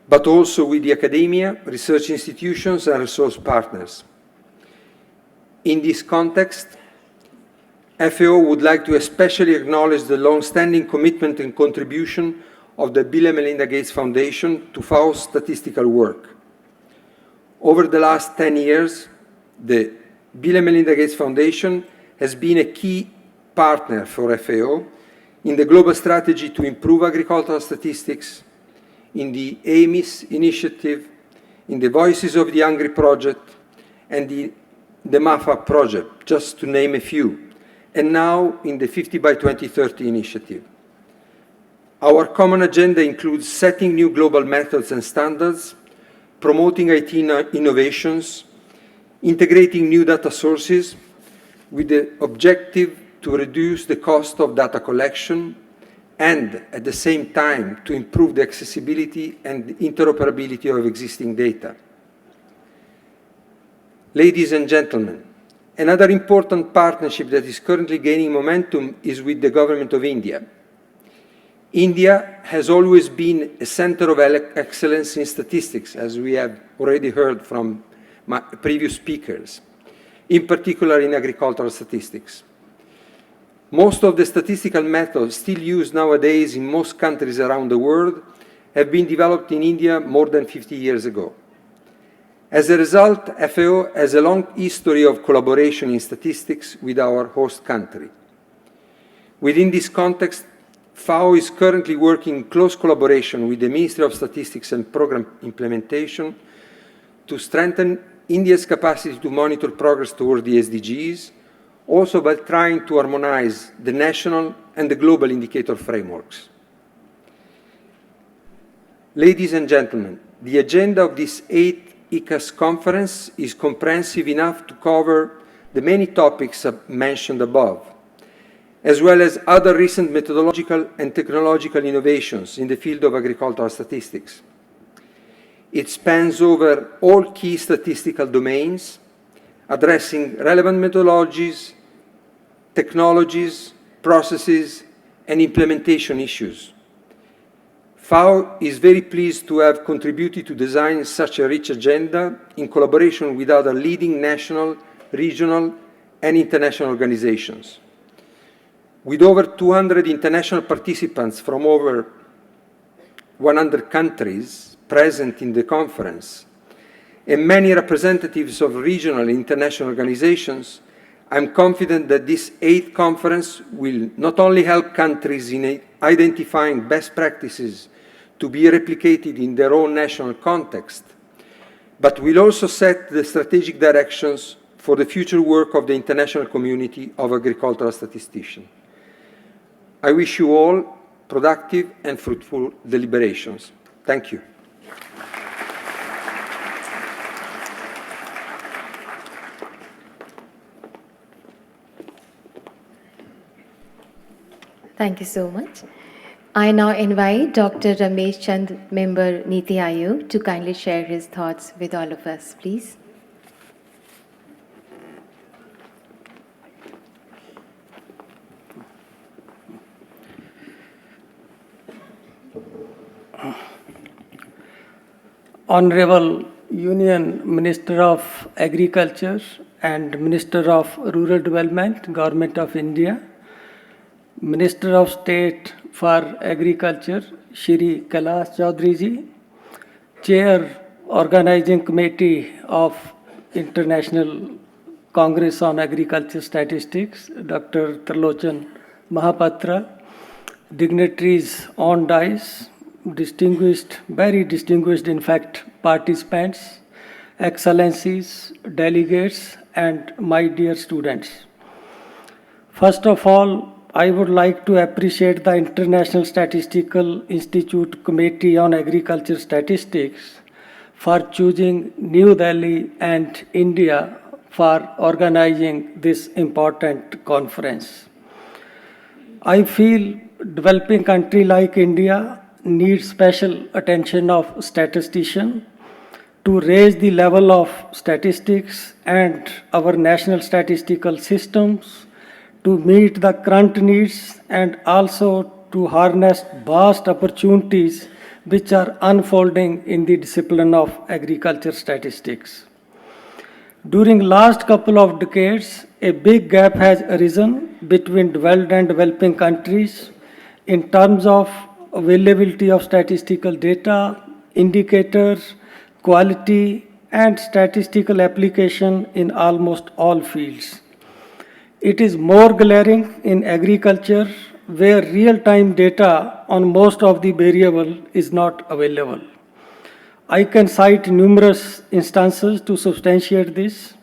but also with the academia, research institutions, and resource partners. In this context, FAO would like to especially acknowledge the long-standing commitment and contribution of the Bill and Melinda Gates Foundation to FAO's statistical work. Over the last 10 years, the Bill and Melinda Gates Foundation has been a key partner for FAO in the global strategy to improve agricultural statistics, in the AMIS initiative, in the Voices of the Hungry project, and the MAFA project, just to name a few, and now in the 50 by 2030 initiative. Our common agenda includes setting new global methods and standards, promoting IT innovations, integrating new data sources, with the objective to reduce the cost of data collection and, at the same time, to improve the accessibility and interoperability of existing data. Ladies and gentlemen, another important partnership that is currently gaining momentum is with the Government of India. India has always been a center of excellence in statistics, as we have already heard from my previous speakers, in particular in agricultural statistics. Most of the statistical methods still used nowadays in most countries around the world have been developed in India more than 50 years ago. As a result, FAO has a long history of collaboration in statistics with our host country. Within this context, FAO is currently working in close collaboration with the Ministry of Statistics and Program Implementation to strengthen India's capacity to monitor progress toward the SDGs, also by trying to harmonize the national and the global indicator frameworks. Ladies and gentlemen, the agenda of this 8th ICAS conference is comprehensive enough to cover the many topics mentioned above, as well as other recent methodological and technological innovations in the field of agricultural statistics. It spans over all key statistical domains, addressing relevant methodologies, technologies, processes, and implementation issues. FAO is very pleased to have contributed to design such a rich agenda in collaboration with other leading national, regional, and international organizations. With over 200 international participants from over 100 countries present in the conference, and many representatives of regional and international organizations, I'm confident that this 8th conference will not only help countries in identifying best practices to be replicated in their own national context, but will also set the strategic directions for the future work of the international community of agricultural statisticians. I wish you all productive and fruitful deliberations. Thank you. Thank you so much. I now invite Dr. Ramesh Chand, member Niti Aayog, to kindly share his thoughts with all of us, please. Honorable Union Minister of Agriculture and Minister of Rural Development, Government of India, Minister of State for Agriculture, Shri Kailash Chaudhary ji, Chair Organizing Committee of International Congress on Agriculture Statistics, Dr. Trilochan Mahapatra, dignitaries on dais, distinguished, very distinguished, in fact, participants, excellencies, delegates, and my dear students. First of all, I would like to appreciate the International Statistical Institute Committee on Agriculture Statistics for choosing New Delhi and India for organizing this important conference. I feel developing country like India needs special attention of statisticians to raise the level of statistics and our national statistical systems to meet the current needs and also to harness vast opportunities which are unfolding in the discipline of agriculture statistics. During last couple of decades, a big gap has arisen between developed and developing countries in terms of availability of statistical data, indicators, quality, and statistical application in almost all fields. It is more glaring in agriculture, where real-time data on most of the variable is not available. I can cite numerous instances to substantiate this.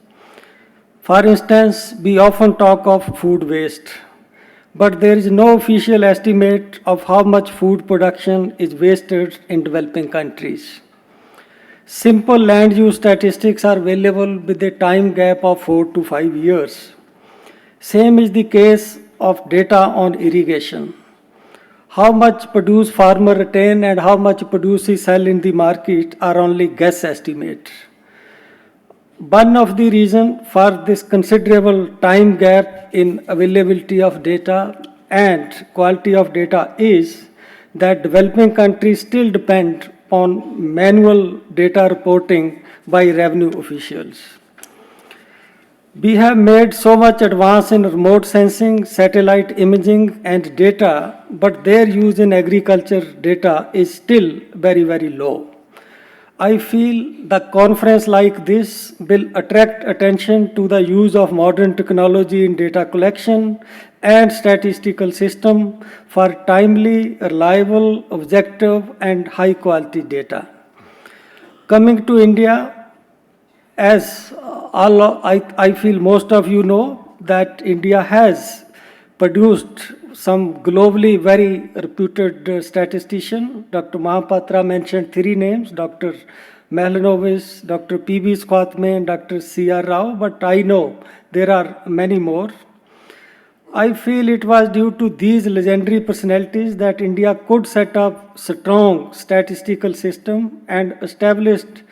For instance, we often talk of food waste, but there is no official estimate of how much food production is wasted in developing countries. Simple land use statistics are available with a time gap of 4 to 5 years. Same is the case of data on irrigation. How much produce farmer retain and how much produce he sell in the market are only guess estimate. One of the reasons for this considerable time gap in availability of data and quality of data is that developing countries still depend on manual data reporting by revenue officials. We have made so much advance in remote sensing, satellite imaging, and data, but their use in agriculture data is still very, very low. I feel the conference like this will attract attention to the use of modern technology in data collection and statistical system for timely, reliable, objective, and high quality data. Coming to India, as I feel most of you know that India has produced some globally very reputed statistician. Dr. Mahapatra mentioned 3 names, Dr. Malinovis, Dr. P.B. Squathme, and Dr. C.R. Rao, but I know there are many more. I feel it was due to these legendary personalities that India could set up strong statistical system and established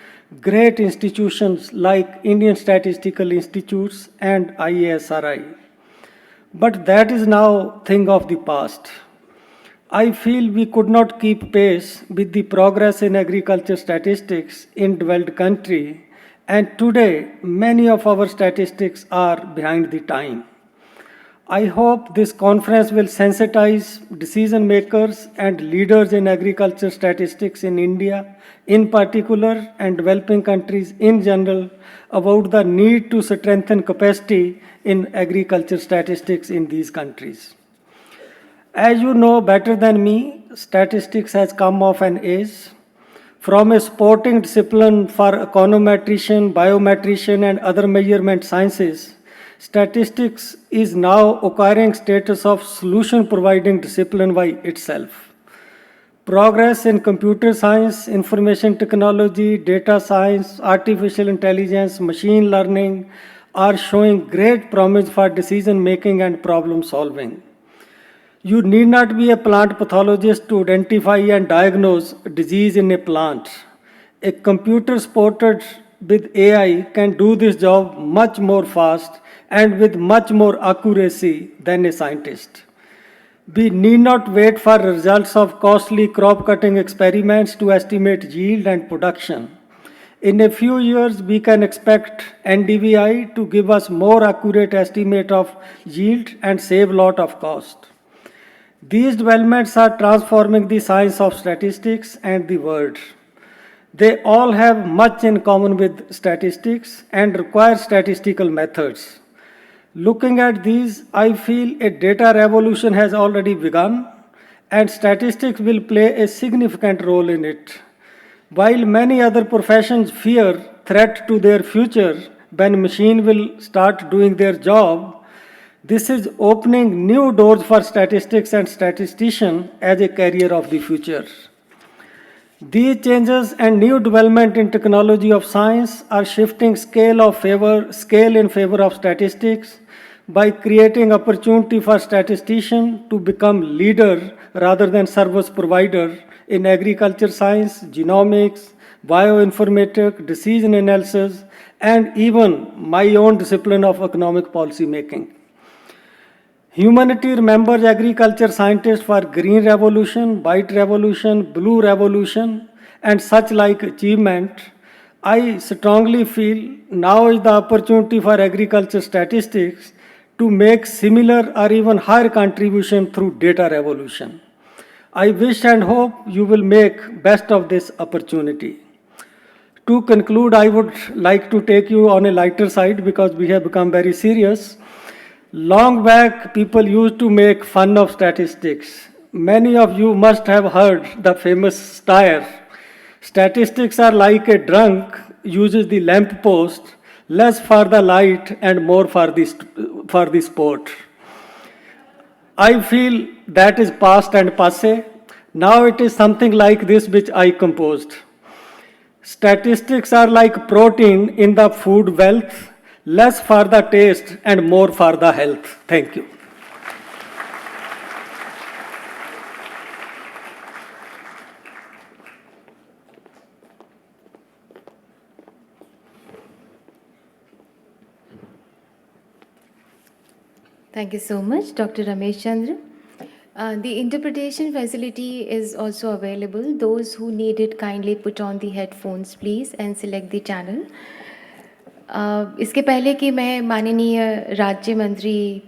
great institutions like Indian Statistical Institutes and IASRI. But that is now thing of the past. I feel we could not keep pace with the progress in agriculture statistics in developed country, and today many of our statistics are behind the time. I hope this conference will sensitize decision makers and leaders in agriculture statistics in India in particular and developing countries in general about the need to strengthen capacity in agriculture statistics in these countries. As you know better than me, statistics has come of an age. From a sporting discipline for econometrician, biometrician, and other measurement sciences, statistics is now acquiring status of solution-providing discipline by itself. Progress in computer science, information technology, data science, artificial intelligence, machine learning are showing great promise for decision-making and problem-solving. You need not be a plant pathologist to identify and diagnose disease in a plant. A computer supported with AI can do this job much more fast and with much more accuracy than a scientist. We need not wait for results of costly crop cutting experiments to estimate yield and production. In a few years, we can expect NDVI to give us more accurate estimate of yield and save lot of cost. These developments are transforming the science of statistics and the world. They all have much in common with statistics and require statistical methods. Looking at these, I feel a data revolution has already begun and statistics will play a significant role in it. While many other professions fear threat to their future when machine will start doing their job, this is opening new doors for statistics and statistician as a career of the future. These changes and new development in technology of science are shifting scale in favor of statistics by creating opportunity for statistician to become leader rather than service provider in agriculture science, genomics, bioinformatics, decision analysis, and even my own discipline of economic policy making. Humanity remembers agriculture scientists for green revolution, white revolution, blue revolution, and such like achievement. I strongly feel now is the opportunity for agriculture statistics to make similar or even higher contribution through data revolution. I wish and hope you will make best of this opportunity. To conclude, I would like to take you on a lighter side because we have become very serious. Long back, people used to make fun of statistics. Many of you must have heard the famous stare. Statistics are like a drunk uses the lamp post, less for the light and more for the sport. I feel that is past and passé. Now it is something like this which I composed. Statistics are like protein in the food wealth, less for the taste and more for the health. Thank you. Thank you so much, Dr. Ramesh Chandra. The interpretation facility is also available. Those who need it, kindly put on the headphones, please, and select the channel. इसके पहले कि मैं माननीय राज्य मंत्री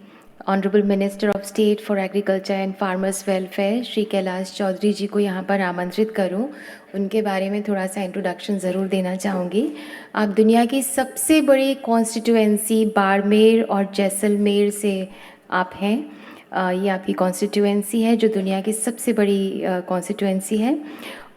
honourable minister of state for agriculture and farmers welfare Shri Kailash Chaudhary ji को यहाँ पर आमंत्रित करूँ, उनके बारे में थोड़ा सा इंट्रोडक्शन ज़रूर देना चाहूँगी। आप दुनिया की सबसे बड़ी कॉन्स्टिट्यूएंसी बाड़मेर और जैसलमेर से आप हैं। ये आपकी कॉन्स्टिट्यूएंसी है जो दुनिया की सबसे बड़ी कॉन्स्टिट्यूएंसी है,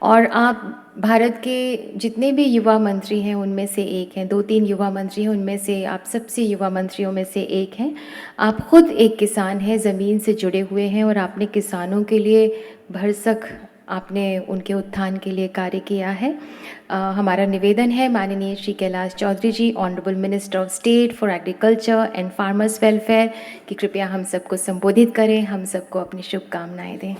और आप भारत के जितने भी युवा मंत्री हैं उनमें से एक हैं। 2-3 युवा मंत्री हैं, उनमें से आप सबसे युवा मंत्रियों में से एक हैं। आप खुद एक किसान हैं, ज़मीन से जुड़े हुए हैं, और आपने किसानों के लिए भरसक आपने उनके उत्थान के लिए कार्य किया है। हमारा निवेदन है माननीय Shri Kailash Chaudhary ji, honourable minister of state for agriculture and farmers welfare, कि कृपया हम सबको संबोधित करें, हम सबको अपनी शुभकामनाएं दें।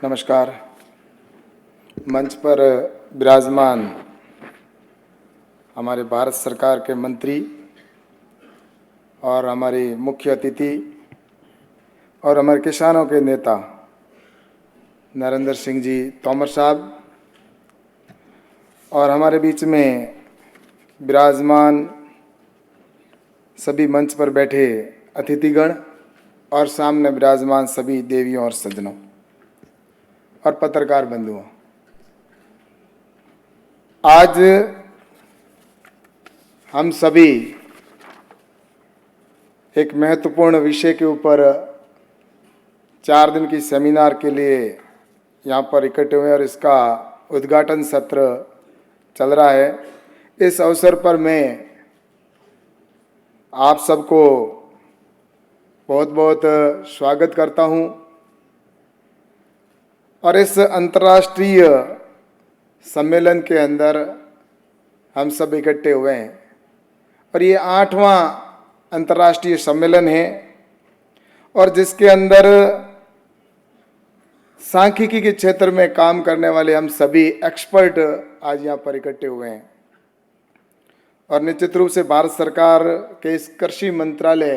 नमस्कार। मंच पर विराजमान हमारे भारत सरकार के मंत्री और हमारे मुख्य अतिथि और हमारे किसानों के नेता नरेंद्र सिंह जी तोमर साहब, और हमारे बीच में विराजमान सभी मंच पर बैठे अतिथिगण और सामने विराजमान सभी देवियों और सज्जनों और पत्रकार बंधुओं, आज हम सभी एक महत्वपूर्ण विषय के ऊपर 4 दिन की सेमिनार के लिए यहाँ पर इकट्ठे हुए और इसका उद्घाटन सत्र चल रहा है। इस अवसर पर मैं आप सबको बहुत बहुत स्वागत करता हूँ, और इस अंतर्राष्ट्रीय सम्मेलन के अंदर हम सब इकट्ठे हुए हैं, और ये 8वां अंतर्राष्ट्रीय सम्मेलन है, और जिसके अंदर सांख्यिकी के क्षेत्र में काम करने वाले हम सभी एक्सपर्ट आज यहाँ पर इकट्ठे हुए हैं। और निश्चित रूप से भारत सरकार के इस कृषि मंत्रालय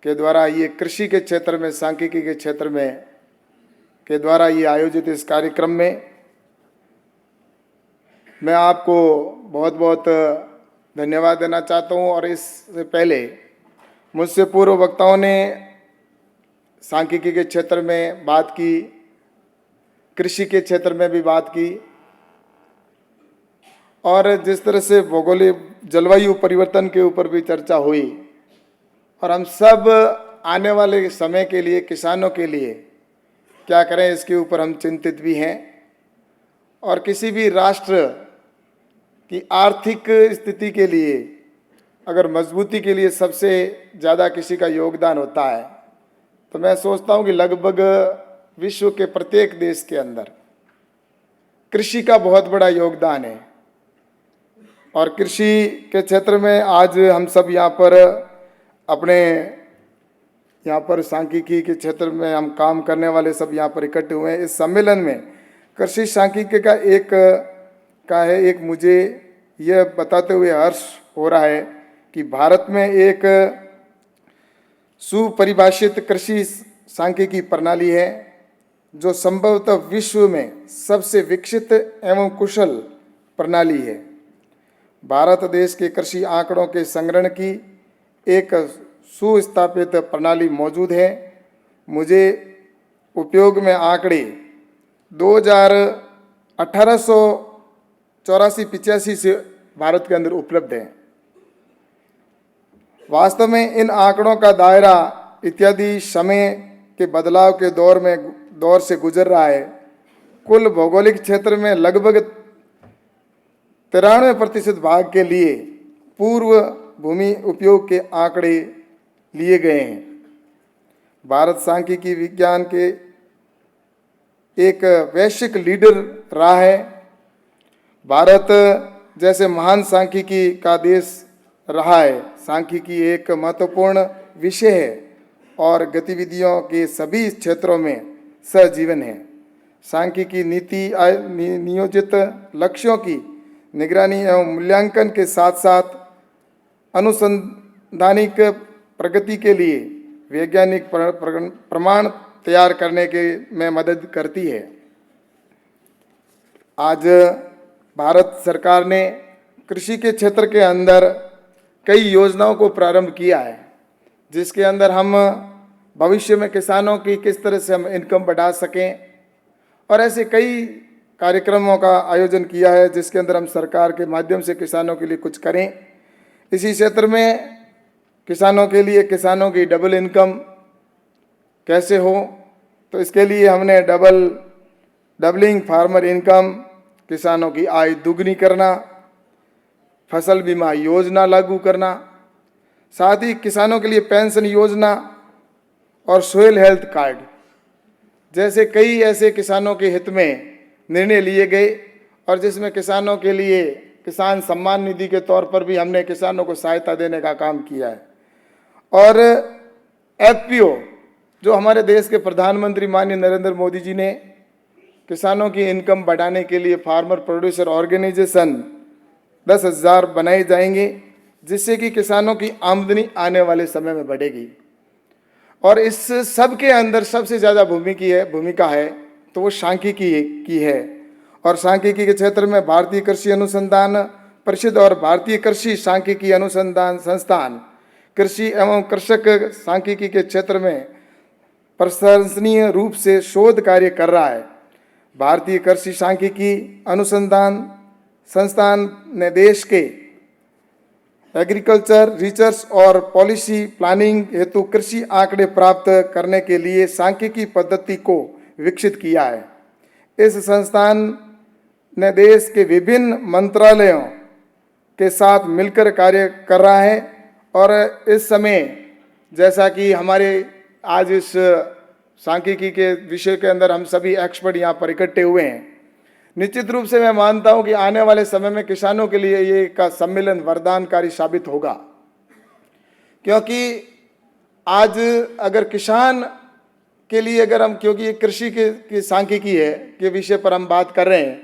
के द्वारा ये कृषि के क्षेत्र में, सांख्यिकी के क्षेत्र में के द्वारा ये आयोजित इस कार्यक्रम में मैं आपको बहुत बहुत धन्यवाद देना चाहता हूँ। और इससे पहले मुझसे पूर्व वक्ताओं ने सांख्यिकी के क्षेत्र में बात की, कृषि के क्षेत्र में भी बात की, और जिस तरह से भौगोलिक जलवायु परिवर्तन के ऊपर भी चर्चा हुई, और हम सब आने वाले समय के लिए, किसानों के लिए क्या करें इसके ऊपर हम चिंतित भी हैं। और किसी भी राष्ट्र की आर्थिक स्थिति के लिए, अगर मजबूती के लिए सबसे ज़्यादा किसी का योगदान होता है, तो मैं सोचता हूँ कि लगभग विश्व के प्रत्येक देश के अंदर कृषि का बहुत बड़ा योगदान है। और कृषि के क्षेत्र में आज हम सब यहाँ पर अपने यहाँ पर सांख्यिकी के क्षेत्र में हम काम करने वाले सब यहाँ पर इकट्ठे हुए हैं। इस सम्मेलन में कृषि सांख्यिकी का एक मुझे यह बताते हुए हर्ष हो रहा है कि भारत में एक सुपरिभाषित कृषि सांख्यिकी प्रणाली है जो संभवतः विश्व में सबसे विकसित एवं कुशल प्रणाली है। भारत देश के कृषि आंकड़ों के संग्रहण की एक सुस्थापित प्रणाली मौजूद है। मुझे उपयोग में आंकड़े 1884-85 से भारत के अंदर उपलब्ध हैं। वास्तव में इन आंकड़ों का दायरा इत्यादि समय के बदलाव के दौर से गुजर रहा है। कुल भौगोलिक क्षेत्र में लगभग 93% भाग के लिए पूर्व भूमि उपयोग के आंकड़े लिए गए हैं। भारत सांख्यिकी विज्ञान के एक वैश्विक लीडर रहा है भारत जैसे महान सांख्यिकी का देश रहा है, सांख्यिकी एक महत्वपूर्ण विषय है और गतिविधियों के सभी क्षेत्रों में सहजीवन है। सांख्यिकी नीति नियोजित लक्ष्यों की निगरानी एवं मूल्यांकन के साथ साथ अनुसंधानिक प्रगति के लिए वैज्ञानिक प्रमाण तैयार करने के में मदद करती है। आज भारत सरकार ने कृषि के क्षेत्र के अंदर कई योजनाओं को प्रारंभ किया है, जिसके अंदर हम भविष्य में किसानों की किस तरह से हम इनकम बढ़ा सकें, और ऐसे कई कार्यक्रमों का आयोजन किया है जिसके अंदर हम सरकार के माध्यम से किसानों के लिए कुछ करें। इसी क्षेत्र में किसानों के लिए किसानों की डबल इनकम कैसे हो, तो इसके लिए हमने डबलिंग फार्मर इनकम, किसानों की आय दुगनी करना, फसल बीमा योजना लागू करना, साथ ही किसानों के लिए पेंशन योजना और सोइल हेल्थ कार्ड जैसे कई ऐसे किसानों के हित में निर्णय लिए गए, और जिसमें किसानों के लिए किसान सम्मान निधि के तौर पर भी हमने किसानों को सहायता देने का काम किया है। और एफपीओ जो हमारे देश के प्रधानमंत्री माननीय नरेंद्र मोदी जी ने किसानों की इनकम बढ़ाने के लिए फार्मर प्रोड्यूसर ऑर्गेनाइजेशन 10,000 बनाए जाएंगे, जिससे कि किसानों की आमदनी आने वाले समय में बढ़ेगी। और इस सब के अंदर सबसे ज़्यादा भूमिका है तो वो सांख्यिकी की है। और सांख्यिकी के क्षेत्र में भारतीय कृषि अनुसंधान परिषद और भारतीय कृषि सांख्यिकी अनुसंधान संस्थान कृषि एवं कृषक सांख्यिकी के क्षेत्र में प्रशंसनीय रूप से शोध कार्य कर रहा है। भारतीय कृषि सांख्यिकी अनुसंधान संस्थान ने देश के एग्रीकल्चर रिसर्च और पॉलिसी प्लानिंग हेतु कृषि आंकड़े प्राप्त करने के लिए सांख्यिकी पद्धति को विकसित किया है। इस संस्थान ने देश के विभिन्न मंत्रालयों के साथ मिलकर कार्य कर रहा है। और इस समय जैसा कि हमारे आज इस सांख्यिकी के विषय के अंदर हम सभी एक्सपर्ट यहाँ पर इकट्ठे हुए हैं, निश्चित रूप से मैं मानता हूँ कि आने वाले समय में किसानों के लिए ये का सम्मेलन वरदानकारी साबित होगा। क्योंकि आज अगर किसान के लिए अगर हम, क्योंकि ये कृषि की सांख्यिकी है के विषय पर हम बात कर रहे हैं,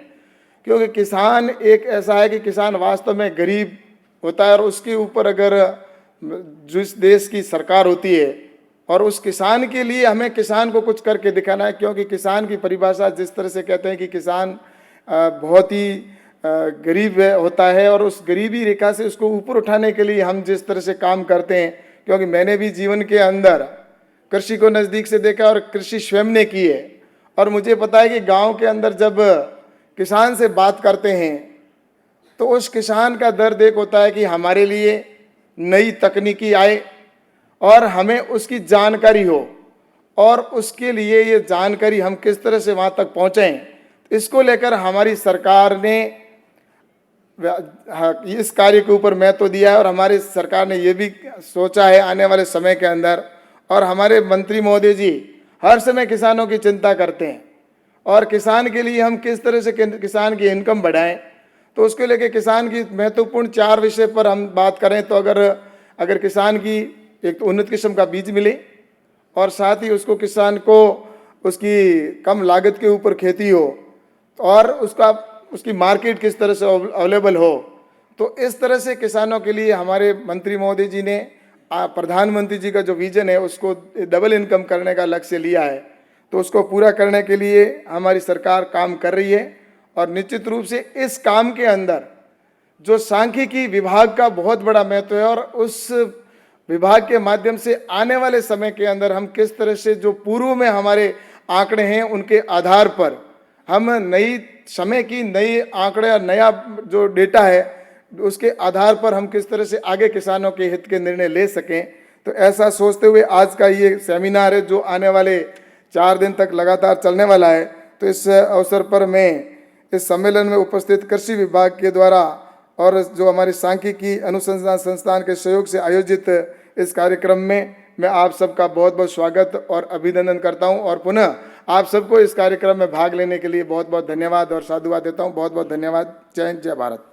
क्योंकि किसान एक ऐसा है कि किसान वास्तव में गरीब होता है, और उसके ऊपर अगर जिस देश की सरकार होती है और उस किसान के लिए हमें किसान को कुछ करके दिखाना है। क्योंकि किसान की परिभाषा जिस तरह से कहते हैं कि किसान बहुत ही गरीब होता है, और उस गरीबी रेखा से उसको ऊपर उठाने के लिए हम जिस तरह से काम करते हैं, क्योंकि मैंने भी जीवन के अंदर कृषि को नज़दीक से देखा और कृषि स्वयं ने की है, और मुझे पता है कि गांव के अंदर जब किसान से बात करते हैं तो उस किसान का दर्द एक होता है कि हमारे लिए नई तकनीकी आए और हमें उसकी जानकारी हो, और उसके लिए ये जानकारी हम किस तरह से वहाँ तक पहुँचें, इसको लेकर हमारी सरकार ने इस कार्य के ऊपर महत्व दिया है। और हमारी सरकार ने ये भी सोचा है आने वाले समय के अंदर, और हमारे मंत्री महोदय जी हर समय किसानों की चिंता करते हैं, और किसान के लिए हम किस तरह से किसान की इनकम बढ़ाएं, तो उसको लेके किसान की महत्वपूर्ण 4 विषय पर हम बात करें तो अगर किसान की एक तो उन्नत किस्म का बीज मिले, और साथ ही उसको किसान को उसकी कम लागत के ऊपर खेती हो, और उसकी मार्केट किस तरह से अवेलेबल हो, तो इस तरह से किसानों के लिए हमारे मंत्री महोदय जी ने प्रधानमंत्री जी का जो विजन है उसको डबल इनकम करने का लक्ष्य लिया है। तो उसको पूरा करने के लिए हमारी सरकार काम कर रही है, और निश्चित रूप से इस काम के अंदर जो सांख्यिकी विभाग का बहुत बड़ा महत्व है, और उस विभाग के माध्यम से आने वाले समय के अंदर हम किस तरह से जो पूर्व में हमारे आंकड़े हैं उनके आधार पर हम नई समय की नई आंकड़े और नया जो डेटा है उसके आधार पर हम किस तरह से आगे किसानों के हित के निर्णय ले सकें। तो ऐसा सोचते हुए आज का ये सेमिनार है जो आने वाले 4 दिन तक लगातार चलने वाला है। तो इस अवसर पर मैं इस सम्मेलन में उपस्थित कृषि विभाग के द्वारा और जो हमारे सांख्यिकी अनुसंधान संस्थान के सहयोग से आयोजित इस कार्यक्रम में मैं आप सबका बहुत बहुत स्वागत और अभिनंदन करता हूं, और पुनः आप सबको इस कार्यक्रम में भाग लेने के लिए बहुत बहुत धन्यवाद और साधुवाद देता हूँ। बहुत बहुत धन्यवाद। जय हिंद, जय भारत।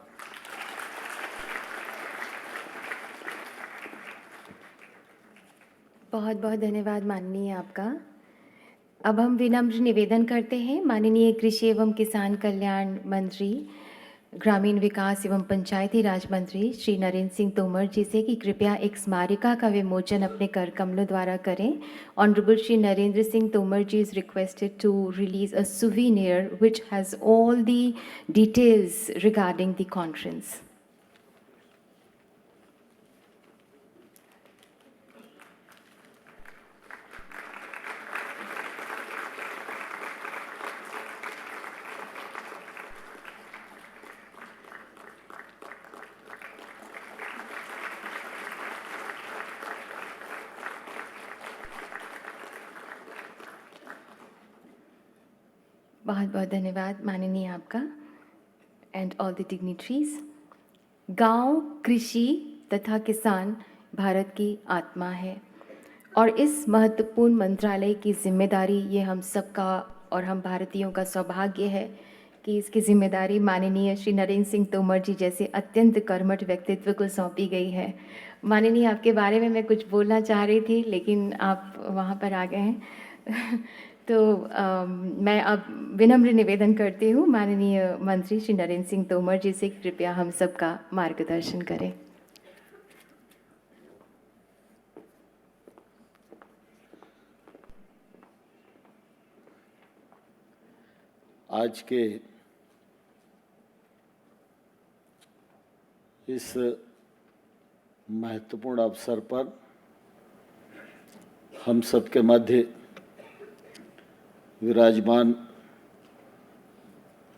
बहुत बहुत धन्यवाद माननीय आपका। अब हम विनम्र निवेदन करते हैं माननीय कृषि एवं किसान कल्याण मंत्री, ग्रामीण विकास एवं पंचायती राज मंत्री श्री नरेंद्र सिंह तोमर जी से कि कृपया एक स्मारिका का विमोचन अपने कर कमलों द्वारा करें। Honourable Shri Narendra Singh Tomar ji is requested to release a souvenir which has all the details regarding the conference. बहुत बहुत धन्यवाद माननीय आपका एंड ऑल द डिग्निटरीज। गांव, कृषि तथा किसान भारत की आत्मा है और इस महत्वपूर्ण मंत्रालय की जिम्मेदारी ये हम सबका और हम भारतीयों का सौभाग्य है कि इसकी जिम्मेदारी माननीय श्री नरेंद्र सिंह तोमर जी जैसे अत्यंत कर्मठ व्यक्तित्व को सौंपी गई है। माननीय आपके बारे में मैं कुछ बोलना चाह रही थी लेकिन आप वहाँ पर आ गए हैं तो मैं अब विनम्र निवेदन करती हूँ माननीय मंत्री श्री नरेंद्र सिंह तोमर जी से कृपया हम सबका मार्गदर्शन करें। आज के इस महत्वपूर्ण अवसर पर हम सबके मध्य विराजमान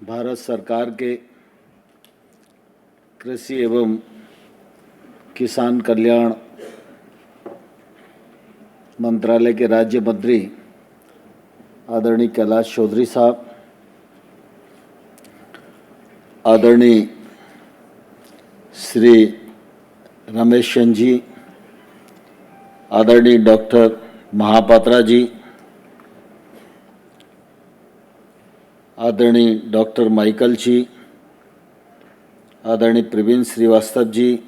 भारत सरकार के कृषि एवं किसान कल्याण मंत्रालय के राज्य मंत्री आदरणीय कैलाश चौधरी साहब, आदरणीय श्री रमेश चंद जी, आदरणीय डॉक्टर महापात्रा जी, आदरणीय डॉक्टर माइकल जी, आदरणीय प्रवीण श्रीवास्तव जी,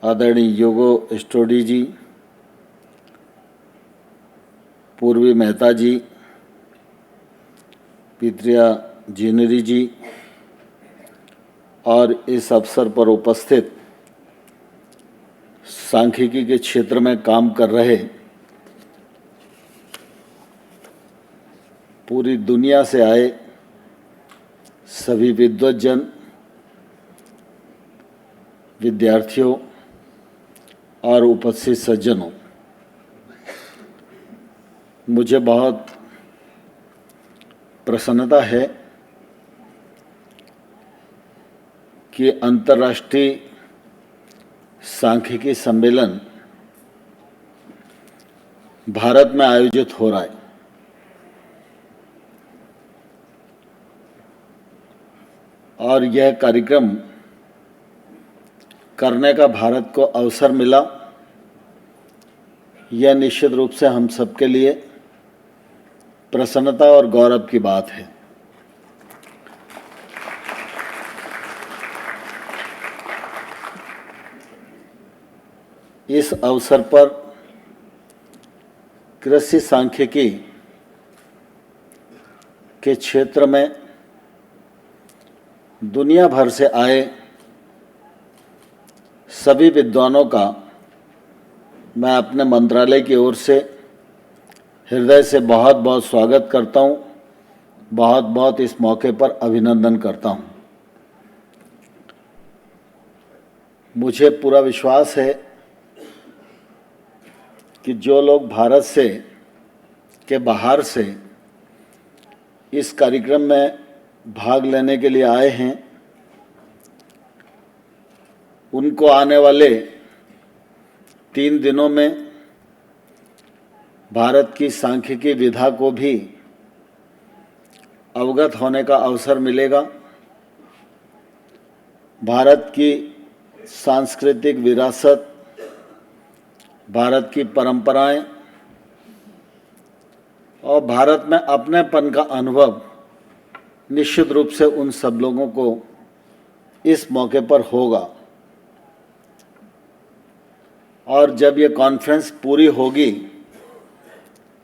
आदरणीय योगो स्टोडी जी, पूर्वी मेहता जी, पित्रिया जीनरी जी और इस अवसर पर उपस्थित सांख्यिकी के क्षेत्र में काम कर रहे पूरी दुनिया से आए सभी विद्वज्जन, विद्यार्थियों और उपस्थित सज्जनों, मुझे बहुत प्रसन्नता है कि अंतर्राष्ट्रीय सांख्यिकी सम्मेलन भारत में आयोजित हो रहा है। और यह कार्यक्रम करने का भारत को अवसर मिला, यह निश्चित रूप से हम सबके लिए प्रसन्नता और गौरव की बात है। इस अवसर पर कृषि सांख्यिकी के क्षेत्र में दुनिया भर से आए सभी विद्वानों का मैं अपने मंत्रालय की ओर से हृदय से बहुत बहुत स्वागत करता हूं, बहुत बहुत इस मौके पर अभिनंदन करता हूं। मुझे पूरा विश्वास है कि जो लोग भारत से के बाहर से इस कार्यक्रम में भाग लेने के लिए आए हैं, उनको आने वाले 3 दिनों में भारत की सांख्यिकी विधा को भी अवगत होने का अवसर मिलेगा। भारत की सांस्कृतिक विरासत, भारत की परंपराएं और भारत में अपनेपन का अनुभव निश्चित रूप से उन सब लोगों को इस मौके पर होगा। और जब ये कॉन्फ्रेंस पूरी होगी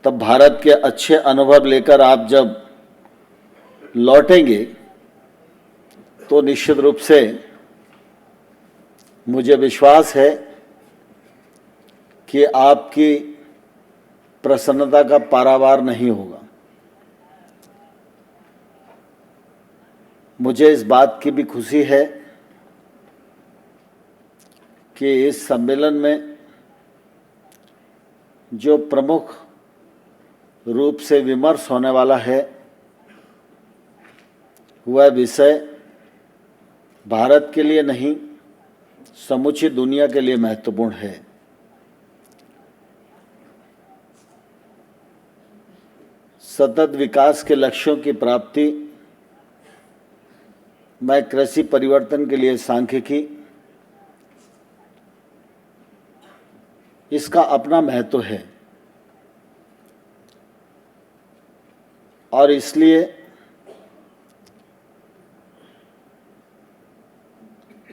तब भारत के अच्छे अनुभव लेकर आप जब लौटेंगे तो निश्चित रूप से मुझे विश्वास है कि आपकी प्रसन्नता का पारावार नहीं होगा। मुझे इस बात की भी खुशी है कि इस सम्मेलन में जो प्रमुख रूप से विमर्श होने वाला है वह विषय भारत के लिए नहीं, समूची दुनिया के लिए महत्वपूर्ण है। सतत विकास के लक्ष्यों की प्राप्ति में कृषि परिवर्तन के लिए सांख्यिकी, इसका अपना महत्व है और इसलिए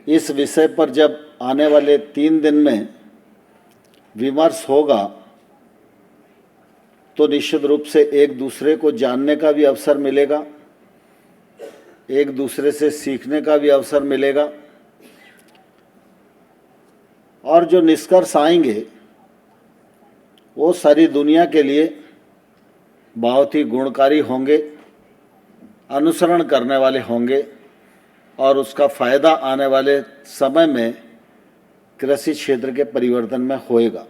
इस विषय पर जब आने वाले 3 दिन में विमर्श होगा तो निश्चित रूप से एक दूसरे को जानने का भी अवसर मिलेगा, एक दूसरे से सीखने का भी अवसर मिलेगा और जो निष्कर्ष आएंगे वो सारी दुनिया के लिए बहुत ही गुणकारी होंगे, अनुसरण करने वाले होंगे और उसका फ़ायदा आने वाले समय में कृषि क्षेत्र के परिवर्तन में होएगा।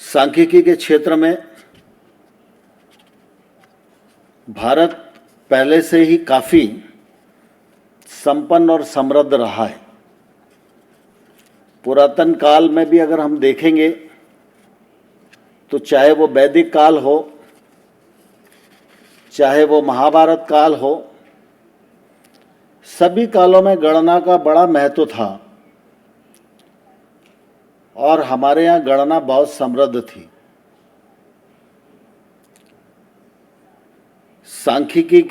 सांख्यिकी के क्षेत्र में भारत पहले से ही काफ़ी संपन्न और समृद्ध रहा है। पुरातन काल में भी अगर हम देखेंगे तो चाहे वो वैदिक काल हो, चाहे वो महाभारत काल हो, सभी कालों में गणना का बड़ा महत्व था और हमारे यहाँ गणना बहुत समृद्ध थी। सांख्यिकी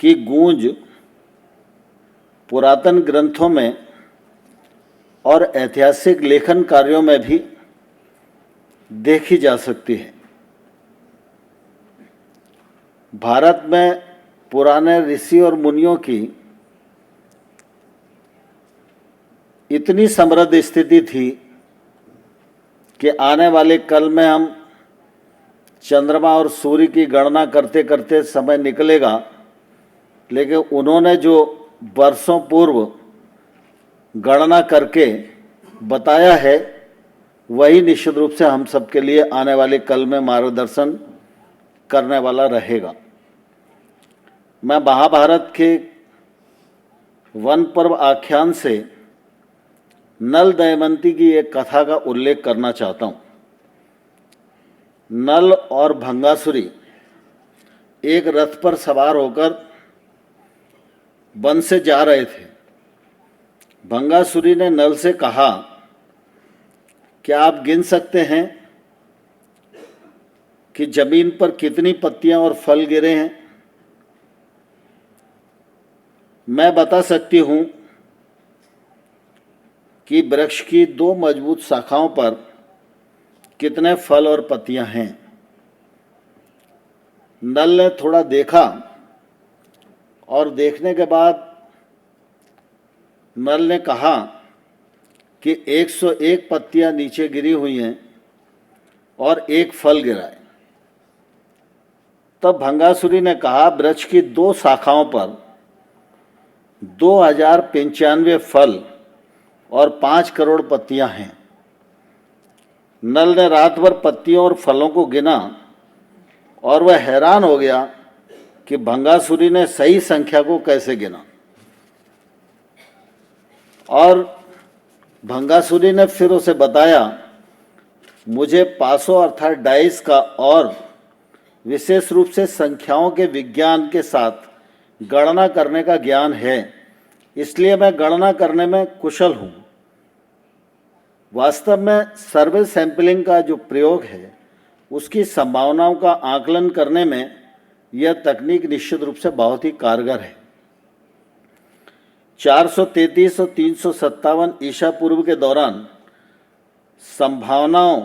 की गूंज पुरातन ग्रंथों में और ऐतिहासिक लेखन कार्यों में भी देखी जा सकती है। भारत में पुराने ऋषि और मुनियों की इतनी समृद्ध स्थिति थी कि आने वाले कल में हम चंद्रमा और सूर्य की गणना करते करते समय निकलेगा, लेकिन उन्होंने जो वर्षों पूर्व गणना करके बताया है वही निश्चित रूप से हम सबके लिए आने वाले कल में मार्गदर्शन करने वाला रहेगा। मैं महाभारत के वन पर्व आख्यान से नल दमयंती की एक कथा का उल्लेख करना चाहता हूँ। नल और भंगासुरी एक रथ पर सवार होकर वन से जा रहे थे। भंगासुरी ने नल से कहा, क्या आप गिन सकते हैं कि जमीन पर कितनी पत्तियां और फल गिरे हैं? मैं बता सकती हूं कि वृक्ष की 2 मजबूत शाखाओं पर कितने फल और पत्तियां हैं। नल ने थोड़ा देखा और देखने के बाद नल ने कहा कि 101 पत्तियां नीचे गिरी हुई हैं और 1 फल गिरा है। तब भंगासुरी ने कहा, वृक्ष की 2 शाखाओं पर 2095 फल और 5 करोड़ पत्तियां हैं। नल ने रात भर पत्तियों और फलों को गिना और वह हैरान हो गया कि भंगासुरी ने सही संख्या को कैसे गिना। और भंगासुरी ने फिर उसे बताया, मुझे पासों अर्थात डाइस का और विशेष रूप से संख्याओं के विज्ञान के साथ गणना करने का ज्ञान है, इसलिए मैं गणना करने में कुशल हूँ। वास्तव में सर्वे सैंपलिंग का जो प्रयोग है उसकी संभावनाओं का आकलन करने में यह तकनीक निश्चित रूप से बहुत ही कारगर है। 433 और 357 ईसा पूर्व के दौरान संभावनाओं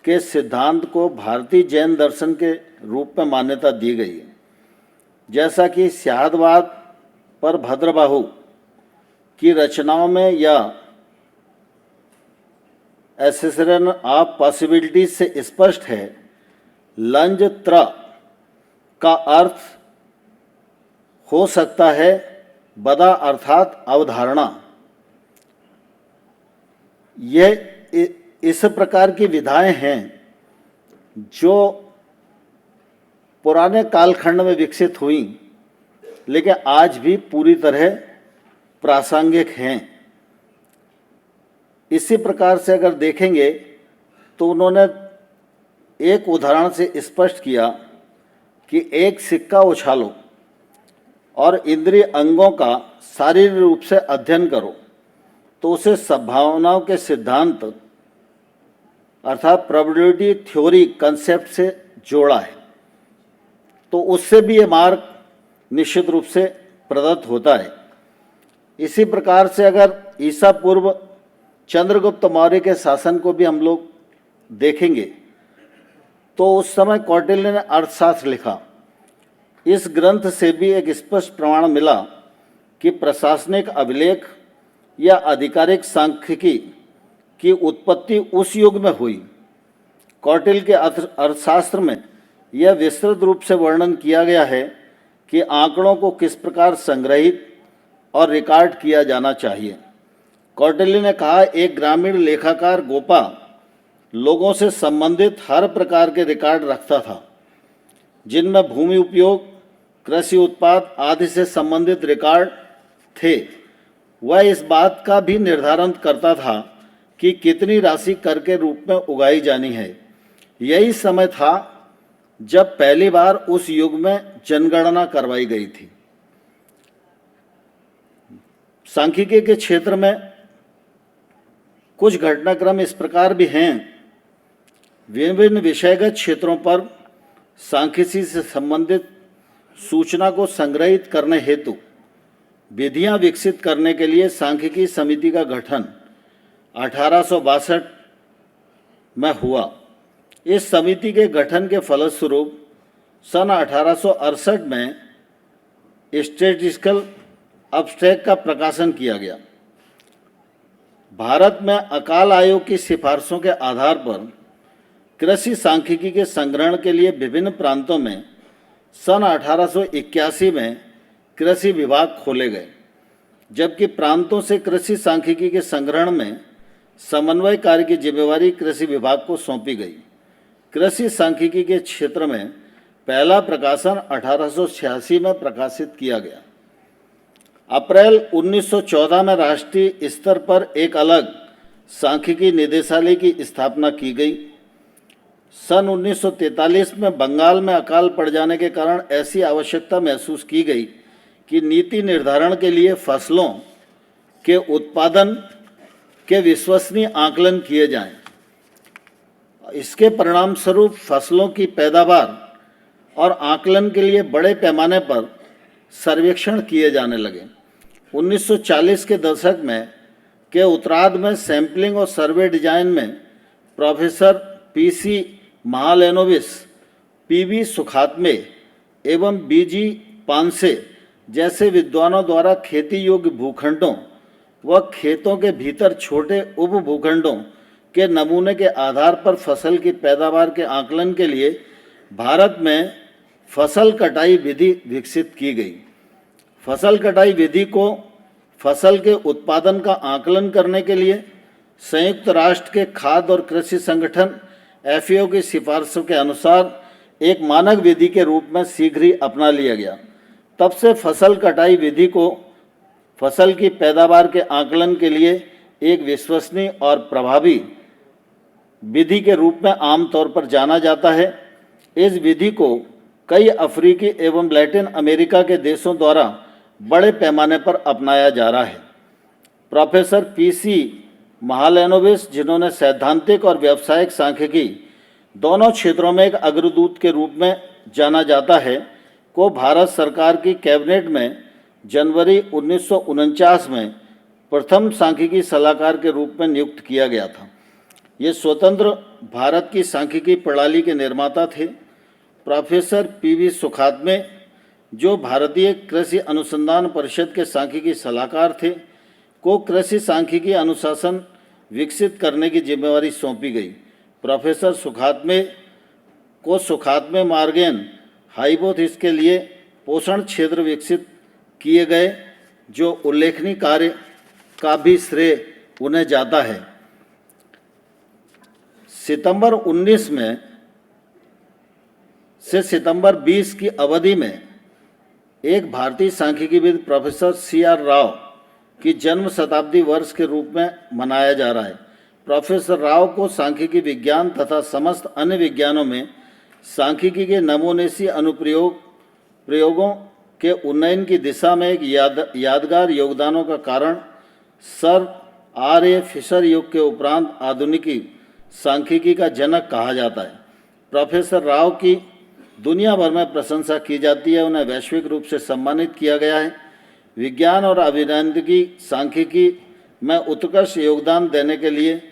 के सिद्धांत को भारतीय जैन दर्शन के रूप में मान्यता दी गई है, जैसा कि स्यादवाद पर भद्रबाहु की रचनाओं में या एसेसरन ऑफ पॉसिबिलिटीज से स्पष्ट है। लंज त्र का अर्थ हो सकता है बदा अर्थात अवधारणा। यह इस प्रकार की विधाएं हैं जो पुराने कालखंड में विकसित हुई लेकिन आज भी पूरी तरह प्रासंगिक हैं। इसी प्रकार से अगर देखेंगे तो उन्होंने एक उदाहरण से स्पष्ट किया कि एक सिक्का उछालो और इंद्रिय अंगों का शारीरिक रूप से अध्ययन करो तो उसे संभावनाओं के सिद्धांत अर्थात प्रोबेबिलिटी थ्योरी कंसेप्ट से जोड़ा है, तो उससे भी ये मार्ग निश्चित रूप से प्रदत्त होता है। इसी प्रकार से अगर ईसा पूर्व चंद्रगुप्त मौर्य के शासन को भी हम लोग देखेंगे तो उस समय कौटिल्य ने अर्थशास्त्र लिखा। इस ग्रंथ से भी एक स्पष्ट प्रमाण मिला कि प्रशासनिक अभिलेख या आधिकारिक सांख्यिकी की उत्पत्ति उस युग में हुई। कौटिल्य के अर्थशास्त्र में यह विस्तृत रूप से वर्णन किया गया है कि आंकड़ों को किस प्रकार संग्रहित और रिकॉर्ड किया जाना चाहिए। कौटिल्य ने कहा, एक ग्रामीण लेखाकार गोपा लोगों से संबंधित हर प्रकार के रिकॉर्ड रखता था, जिनमें भूमि उपयोग, कृषि उत्पाद आदि से संबंधित रिकॉर्ड थे। वह इस बात का भी निर्धारण करता था कि कितनी राशि कर के रूप में उगाई जानी है। यही समय था जब पहली बार उस युग में जनगणना करवाई गई थी। सांख्यिकी के क्षेत्र में कुछ घटनाक्रम इस प्रकार भी हैं। विभिन्न विषयगत क्षेत्रों पर सांख्यिकी से संबंधित सूचना को संग्रहित करने हेतु विधियां विकसित करने के लिए सांख्यिकी समिति का गठन 1862 में हुआ। इस समिति के गठन के फलस्वरूप सन 1868 में स्टैटिस्टिकल एब्स्ट्रैक्ट का प्रकाशन किया गया। भारत में अकाल आयोग की सिफारिशों के आधार पर कृषि सांख्यिकी के संग्रहण के लिए विभिन्न प्रांतों में सन 1881 में कृषि विभाग खोले गए, जबकि प्रांतों से कृषि सांख्यिकी के संग्रहण में समन्वय कार्य की जिम्मेवारी कृषि विभाग को सौंपी गई। कृषि सांख्यिकी के क्षेत्र में पहला प्रकाशन 1886 में प्रकाशित किया गया। अप्रैल 1914 में राष्ट्रीय स्तर पर एक अलग सांख्यिकी निदेशालय की स्थापना की गई। सन 1943 में बंगाल में अकाल पड़ जाने के कारण ऐसी आवश्यकता महसूस की गई कि नीति निर्धारण के लिए फसलों के उत्पादन के विश्वसनीय आकलन किए जाएं। इसके परिणाम स्वरूप फसलों की पैदावार और आकलन के लिए बड़े पैमाने पर सर्वेक्षण किए जाने लगे। 1940 के दशक में के उत्तरार्ध में सैंपलिंग और सर्वे डिजाइन में प्रोफेसर पीसी महालेनोविस, पीवी सुखात्मे एवं बीजी पानसे जैसे विद्वानों द्वारा खेती योग्य भूखंडों व खेतों के भीतर छोटे उप भूखंडों के नमूने के आधार पर फसल की पैदावार के आकलन के लिए भारत में फसल कटाई विधि विकसित की गई। फसल कटाई विधि को फसल के उत्पादन का आकलन करने के लिए संयुक्त राष्ट्र के खाद्य और कृषि संगठन FAO की सिफारिशों के अनुसार एक मानक विधि के रूप में शीघ्र ही अपना लिया गया। तब से फसल कटाई विधि को फसल की पैदावार के आकलन के लिए एक विश्वसनीय और प्रभावी विधि के रूप में आमतौर पर जाना जाता है। इस विधि को कई अफ्रीकी एवं लैटिन अमेरिका के देशों द्वारा बड़े पैमाने पर अपनाया जा रहा है। प्रोफेसर पीसी महालैनोविस, जिन्होंने सैद्धांतिक और व्यावसायिक सांख्यिकी दोनों क्षेत्रों में एक अग्रदूत के रूप में जाना जाता है, को भारत सरकार की कैबिनेट में जनवरी 1949 में प्रथम सांख्यिकी सलाहकार के रूप में नियुक्त किया गया था। ये स्वतंत्र भारत की सांख्यिकी प्रणाली के निर्माता थे। प्रोफेसर पीवी सुखात्मे, जो भारतीय कृषि अनुसंधान परिषद के सांख्यिकी सलाहकार थे, को कृषि सांख्यिकी अनुशासन विकसित करने की जिम्मेवारी सौंपी गई। प्रोफेसर सुखात्मे को सुखात्मे मार्गेन हाइपोथेसिस के लिए पोषण क्षेत्र विकसित किए गए, जो उल्लेखनीय कार्य का भी श्रेय उन्हें जाता है। सितंबर 19 में से सितंबर 20 की अवधि में एक भारतीय सांख्यिकीविद प्रोफेसर CR राव की जन्म शताब्दी वर्ष के रूप में मनाया जा रहा है। प्रोफेसर राव को सांख्यिकी विज्ञान तथा समस्त अन्य विज्ञानों में सांख्यिकी के नमूनेसी प्रयोगों के उन्नयन की दिशा में एक यादगार योगदानों का कारण सर R.A. फिशर युग के उपरांत आधुनिकी सांख्यिकी का जनक कहा जाता है। प्रोफेसर राव की दुनिया भर में प्रशंसा की जाती है, उन्हें वैश्विक रूप से सम्मानित किया गया है। विज्ञान और अभियांत्रिकी सांख्यिकी में उत्कृष्ट योगदान देने के लिए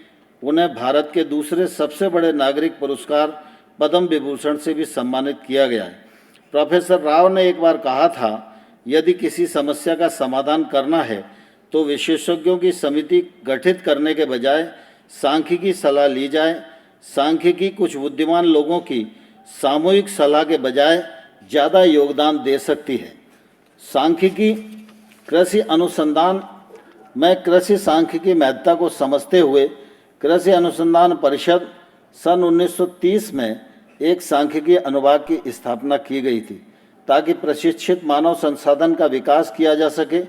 उन्हें भारत के दूसरे सबसे बड़े नागरिक पुरस्कार पद्म विभूषण से भी सम्मानित किया गया है। प्रोफेसर राव ने एक बार कहा था, यदि किसी समस्या का समाधान करना है तो विशेषज्ञों की समिति गठित करने के बजाय सांख्यिकी सलाह ली जाए। सांख्यिकी कुछ बुद्धिमान लोगों की सामूहिक सलाह के बजाय ज़्यादा योगदान दे सकती है। सांख्यिकी कृषि अनुसंधान में कृषि सांख्यिकी महत्ता को समझते हुए कृषि अनुसंधान परिषद सन 1930 में एक सांख्यिकी अनुभाग की स्थापना की गई थी, ताकि प्रशिक्षित मानव संसाधन का विकास किया जा सके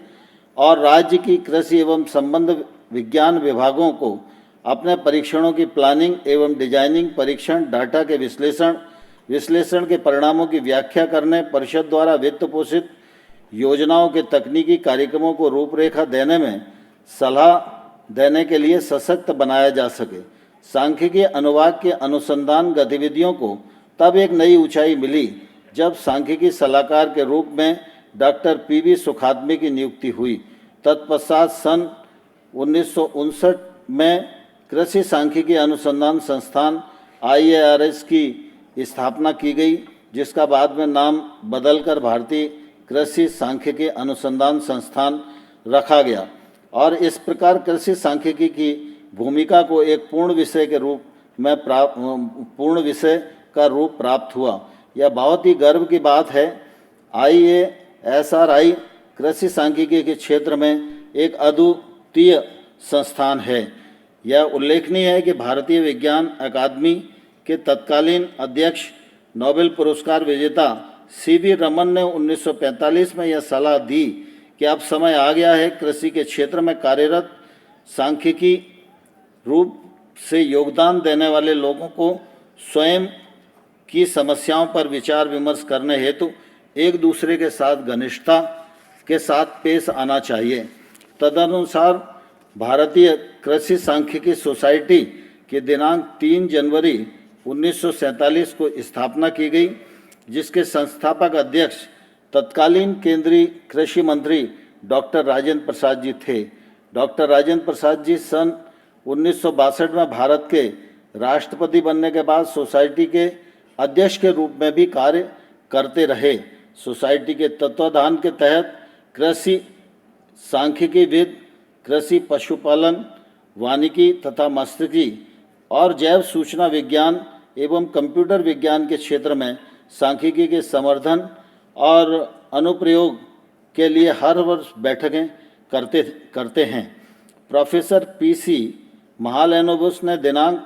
और राज्य की कृषि एवं संबद्ध विज्ञान विभागों को अपने परीक्षणों की प्लानिंग एवं डिजाइनिंग, परीक्षण डाटा के विश्लेषण के परिणामों की व्याख्या करने, परिषद द्वारा वित्त पोषित योजनाओं के तकनीकी कार्यक्रमों को रूपरेखा देने में सलाह देने के लिए सशक्त बनाया जा सके। सांख्यिकी अनुभाग के अनुसंधान गतिविधियों को तब एक नई ऊंचाई मिली जब सांख्यिकी सलाहकार के रूप में डॉक्टर PV सुखात्मे की नियुक्ति हुई। तत्पश्चात सन 1959 में कृषि सांख्यिकी अनुसंधान संस्थान IARS की स्थापना की गई, जिसका बाद में नाम बदलकर भारतीय कृषि सांख्यिकी अनुसंधान संस्थान रखा गया और इस प्रकार कृषि सांख्यिकी की भूमिका को एक पूर्ण विषय का रूप प्राप्त हुआ। यह बहुत ही गर्व की बात है। IASRI कृषि सांख्यिकी के क्षेत्र में एक अद्वितीय संस्थान है। यह उल्लेखनीय है कि भारतीय विज्ञान अकादमी के तत्कालीन अध्यक्ष, नोबेल पुरस्कार विजेता CV रमन ने 1945 में यह सलाह दी कि अब समय आ गया है कृषि के क्षेत्र में कार्यरत सांख्यिकी रूप से योगदान देने वाले लोगों को स्वयं की समस्याओं पर विचार विमर्श करने हेतु एक दूसरे के साथ घनिष्ठता के साथ पेश आना चाहिए। तदनुसार भारतीय कृषि सांख्यिकी सोसाइटी की दिनांक 3 जनवरी 1947 को स्थापना की गई, जिसके संस्थापक अध्यक्ष तत्कालीन केंद्रीय कृषि मंत्री डॉक्टर राजेंद्र प्रसाद जी थे। डॉक्टर राजेंद्र प्रसाद जी सन 1962 में भारत के राष्ट्रपति बनने के बाद सोसाइटी के अध्यक्ष के रूप में भी कार्य करते रहे। सोसाइटी के तत्वाधान के तहत कृषि सांख्यिकीविद, कृषि पशुपालन, वानिकी तथा मत्स्यिकी और जैव सूचना विज्ञान एवं कंप्यूटर विज्ञान के क्षेत्र में सांख्यिकी के समर्थन और अनुप्रयोग के लिए हर वर्ष बैठकें करते हैं। प्रोफेसर PC महालैनोविस ने दिनांक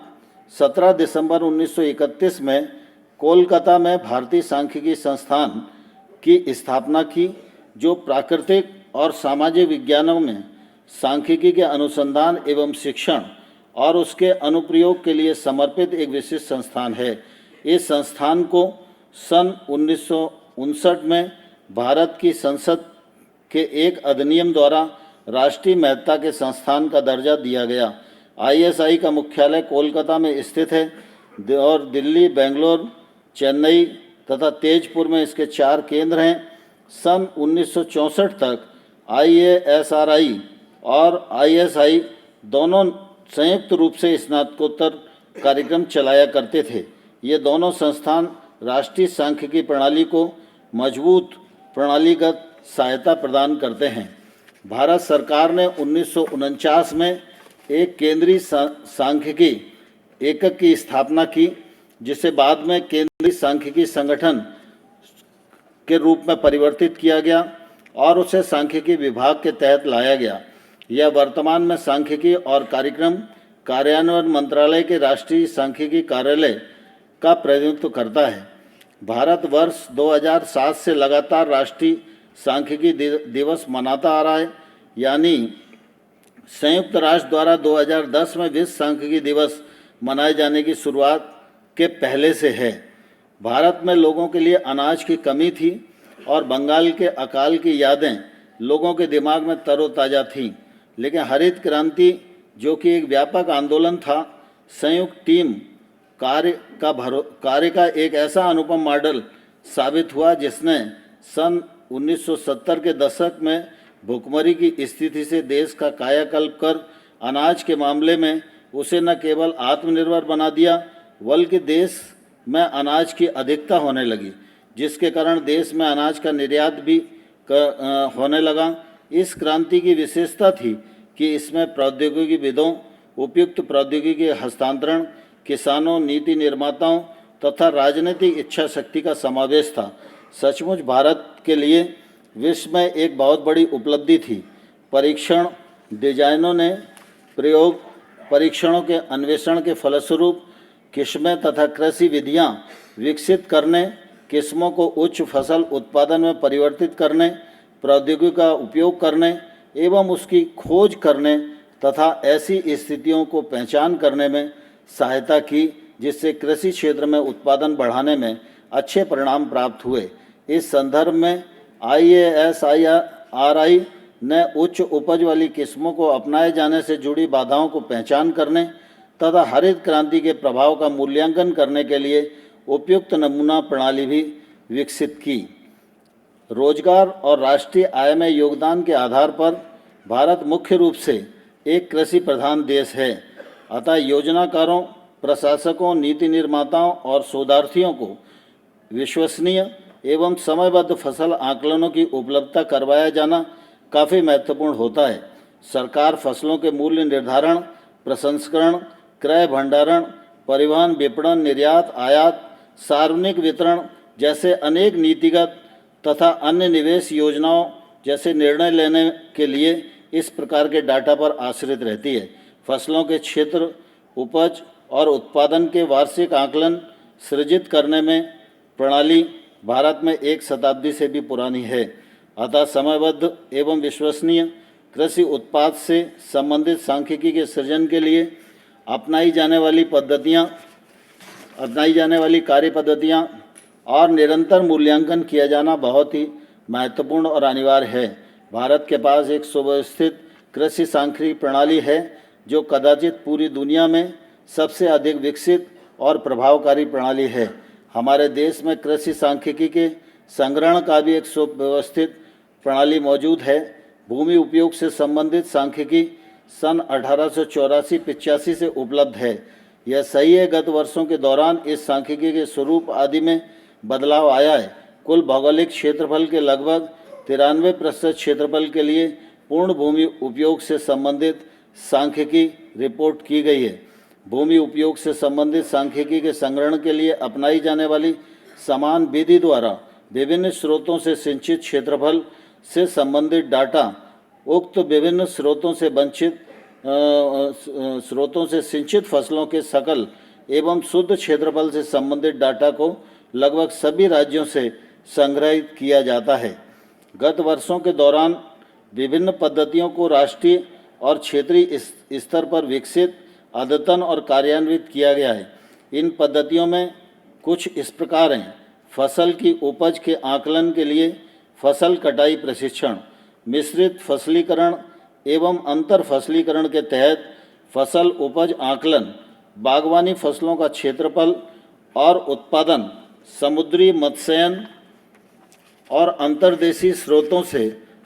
17 दिसंबर 1931 में कोलकाता में भारतीय सांख्यिकी संस्थान की स्थापना की, जो प्राकृतिक और सामाजिक विज्ञानों में सांख्यिकी के अनुसंधान एवं शिक्षण और उसके अनुप्रयोग के लिए समर्पित एक विशिष्ट संस्थान है। इस संस्थान को सन 1959 में भारत की संसद के एक अधिनियम द्वारा राष्ट्रीय महत्ता के संस्थान का दर्जा दिया गया। ISI का मुख्यालय कोलकाता में स्थित है और दिल्ली, बेंगलोर, चेन्नई तथा तेजपुर में इसके 4 केंद्र हैं। सन 1964 तक IASRI और ISI दोनों संयुक्त रूप से स्नातकोत्तर कार्यक्रम चलाया करते थे। ये दोनों संस्थान राष्ट्रीय सांख्यिकी प्रणाली को मजबूत प्रणालीगत सहायता प्रदान करते हैं। भारत सरकार ने 1949 में एक केंद्रीय सांख्यिकी एकक की स्थापना की, जिसे बाद में केंद्रीय सांख्यिकी संगठन के रूप में परिवर्तित किया गया और उसे सांख्यिकी विभाग के तहत लाया गया। यह वर्तमान में सांख्यिकी और कार्यक्रम कार्यान्वयन मंत्रालय के राष्ट्रीय सांख्यिकी कार्यालय का प्रतिनिधित्व करता है। भारत वर्ष 2007 से लगातार राष्ट्रीय सांख्यिकी दिवस मनाता आ रहा है, यानी संयुक्त राष्ट्र द्वारा 2010 में विश्व सांख्यिकी दिवस मनाए जाने की शुरुआत के पहले से है। भारत में लोगों के लिए अनाज की कमी थी और बंगाल के अकाल की यादें लोगों के दिमाग में तरोताज़ा थीं, लेकिन हरित क्रांति, जो कि एक व्यापक आंदोलन था, संयुक्त टीम कार्य का एक ऐसा अनुपम मॉडल साबित हुआ जिसने सन 1970 के दशक में भुखमरी की स्थिति से देश का कायाकल्प कर अनाज के मामले में उसे न केवल आत्मनिर्भर बना दिया, बल्कि देश में अनाज की अधिकता होने लगी, जिसके कारण देश में अनाज का निर्यात भी होने लगा। इस क्रांति की विशेषता थी कि इसमें प्रौद्योगिकीविदों, उपयुक्त प्रौद्योगिकी हस्तांतरण, किसानों, नीति निर्माताओं तथा राजनीतिक इच्छा शक्ति का समावेश था। सचमुच भारत के लिए विश्व में एक बहुत बड़ी उपलब्धि थी। परीक्षण डिजाइनों ने प्रयोग परीक्षणों के अन्वेषण के फलस्वरूप किस्में तथा कृषि विधियां विकसित करने, किस्मों को उच्च फसल उत्पादन में परिवर्तित करने, प्रौद्योगिकी का उपयोग करने एवं उसकी खोज करने तथा ऐसी स्थितियों को पहचान करने में सहायता की जिससे कृषि क्षेत्र में उत्पादन बढ़ाने में अच्छे परिणाम प्राप्त हुए। इस संदर्भ में IASRI ने उच्च उपज वाली किस्मों को अपनाए जाने से जुड़ी बाधाओं को पहचान करने तथा हरित क्रांति के प्रभाव का मूल्यांकन करने के लिए उपयुक्त नमूना प्रणाली भी विकसित की। रोजगार और राष्ट्रीय आय में योगदान के आधार पर भारत मुख्य रूप से एक कृषि प्रधान देश है, अतः योजनाकारों, प्रशासकों, नीति निर्माताओं और शोधार्थियों को विश्वसनीय एवं समयबद्ध फसल आकलनों की उपलब्धता करवाया जाना काफ़ी महत्वपूर्ण होता है। सरकार फसलों के मूल्य निर्धारण, प्रसंस्करण, क्रय, भंडारण, परिवहन, विपणन, निर्यात, आयात, सार्वजनिक वितरण जैसे अनेक नीतिगत तथा अन्य निवेश योजनाओं जैसे निर्णय लेने के लिए इस प्रकार के डाटा पर आश्रित रहती है। फसलों के क्षेत्र, उपज और उत्पादन के वार्षिक आकलन सृजित करने में प्रणाली भारत में 1 शताब्दी से भी पुरानी है, अतः समयबद्ध एवं विश्वसनीय कृषि उत्पाद से संबंधित सांख्यिकी के सृजन के लिए अपनाई जाने वाली कार्य पद्धतियाँ और निरंतर मूल्यांकन किया जाना बहुत ही महत्वपूर्ण और अनिवार्य है। भारत के पास एक सुव्यवस्थित कृषि सांख्यिकी प्रणाली है जो कदाचित पूरी दुनिया में सबसे अधिक विकसित और प्रभावकारी प्रणाली है। हमारे देश में कृषि सांख्यिकी के संग्रहण का भी एक सुव्यवस्थित प्रणाली मौजूद है। भूमि उपयोग से संबंधित सांख्यिकी सन 1884-85 से उपलब्ध है। यह सही है, गत वर्षों के दौरान इस सांख्यिकी के स्वरूप आदि में बदलाव आया है। कुल भौगोलिक क्षेत्रफल के लगभग 93% क्षेत्रफल के लिए पूर्ण भूमि उपयोग से संबंधित सांख्यिकी रिपोर्ट की गई है। भूमि उपयोग से संबंधित सांख्यिकी के संग्रहण के लिए अपनाई जाने वाली समान विधि द्वारा विभिन्न स्रोतों से सिंचित क्षेत्रफल से संबंधित डाटा उक्त विभिन्न स्रोतों से सिंचित फसलों के सकल एवं शुद्ध क्षेत्रफल से संबंधित डाटा को लगभग सभी राज्यों से संग्रहित किया जाता है। गत वर्षों के दौरान विभिन्न पद्धतियों को राष्ट्रीय और क्षेत्रीय स्तर पर विकसित, अद्यतन और कार्यान्वित किया गया है। इन पद्धतियों में कुछ इस प्रकार हैं: फसल की उपज के आकलन के लिए फसल कटाई प्रशिक्षण, मिश्रित फसलीकरण एवं अंतर फसलीकरण के तहत फसल उपज आकलन, बागवानी फसलों का क्षेत्रफल और उत्पादन, समुद्री मत्स्यन और अंतर्देशीय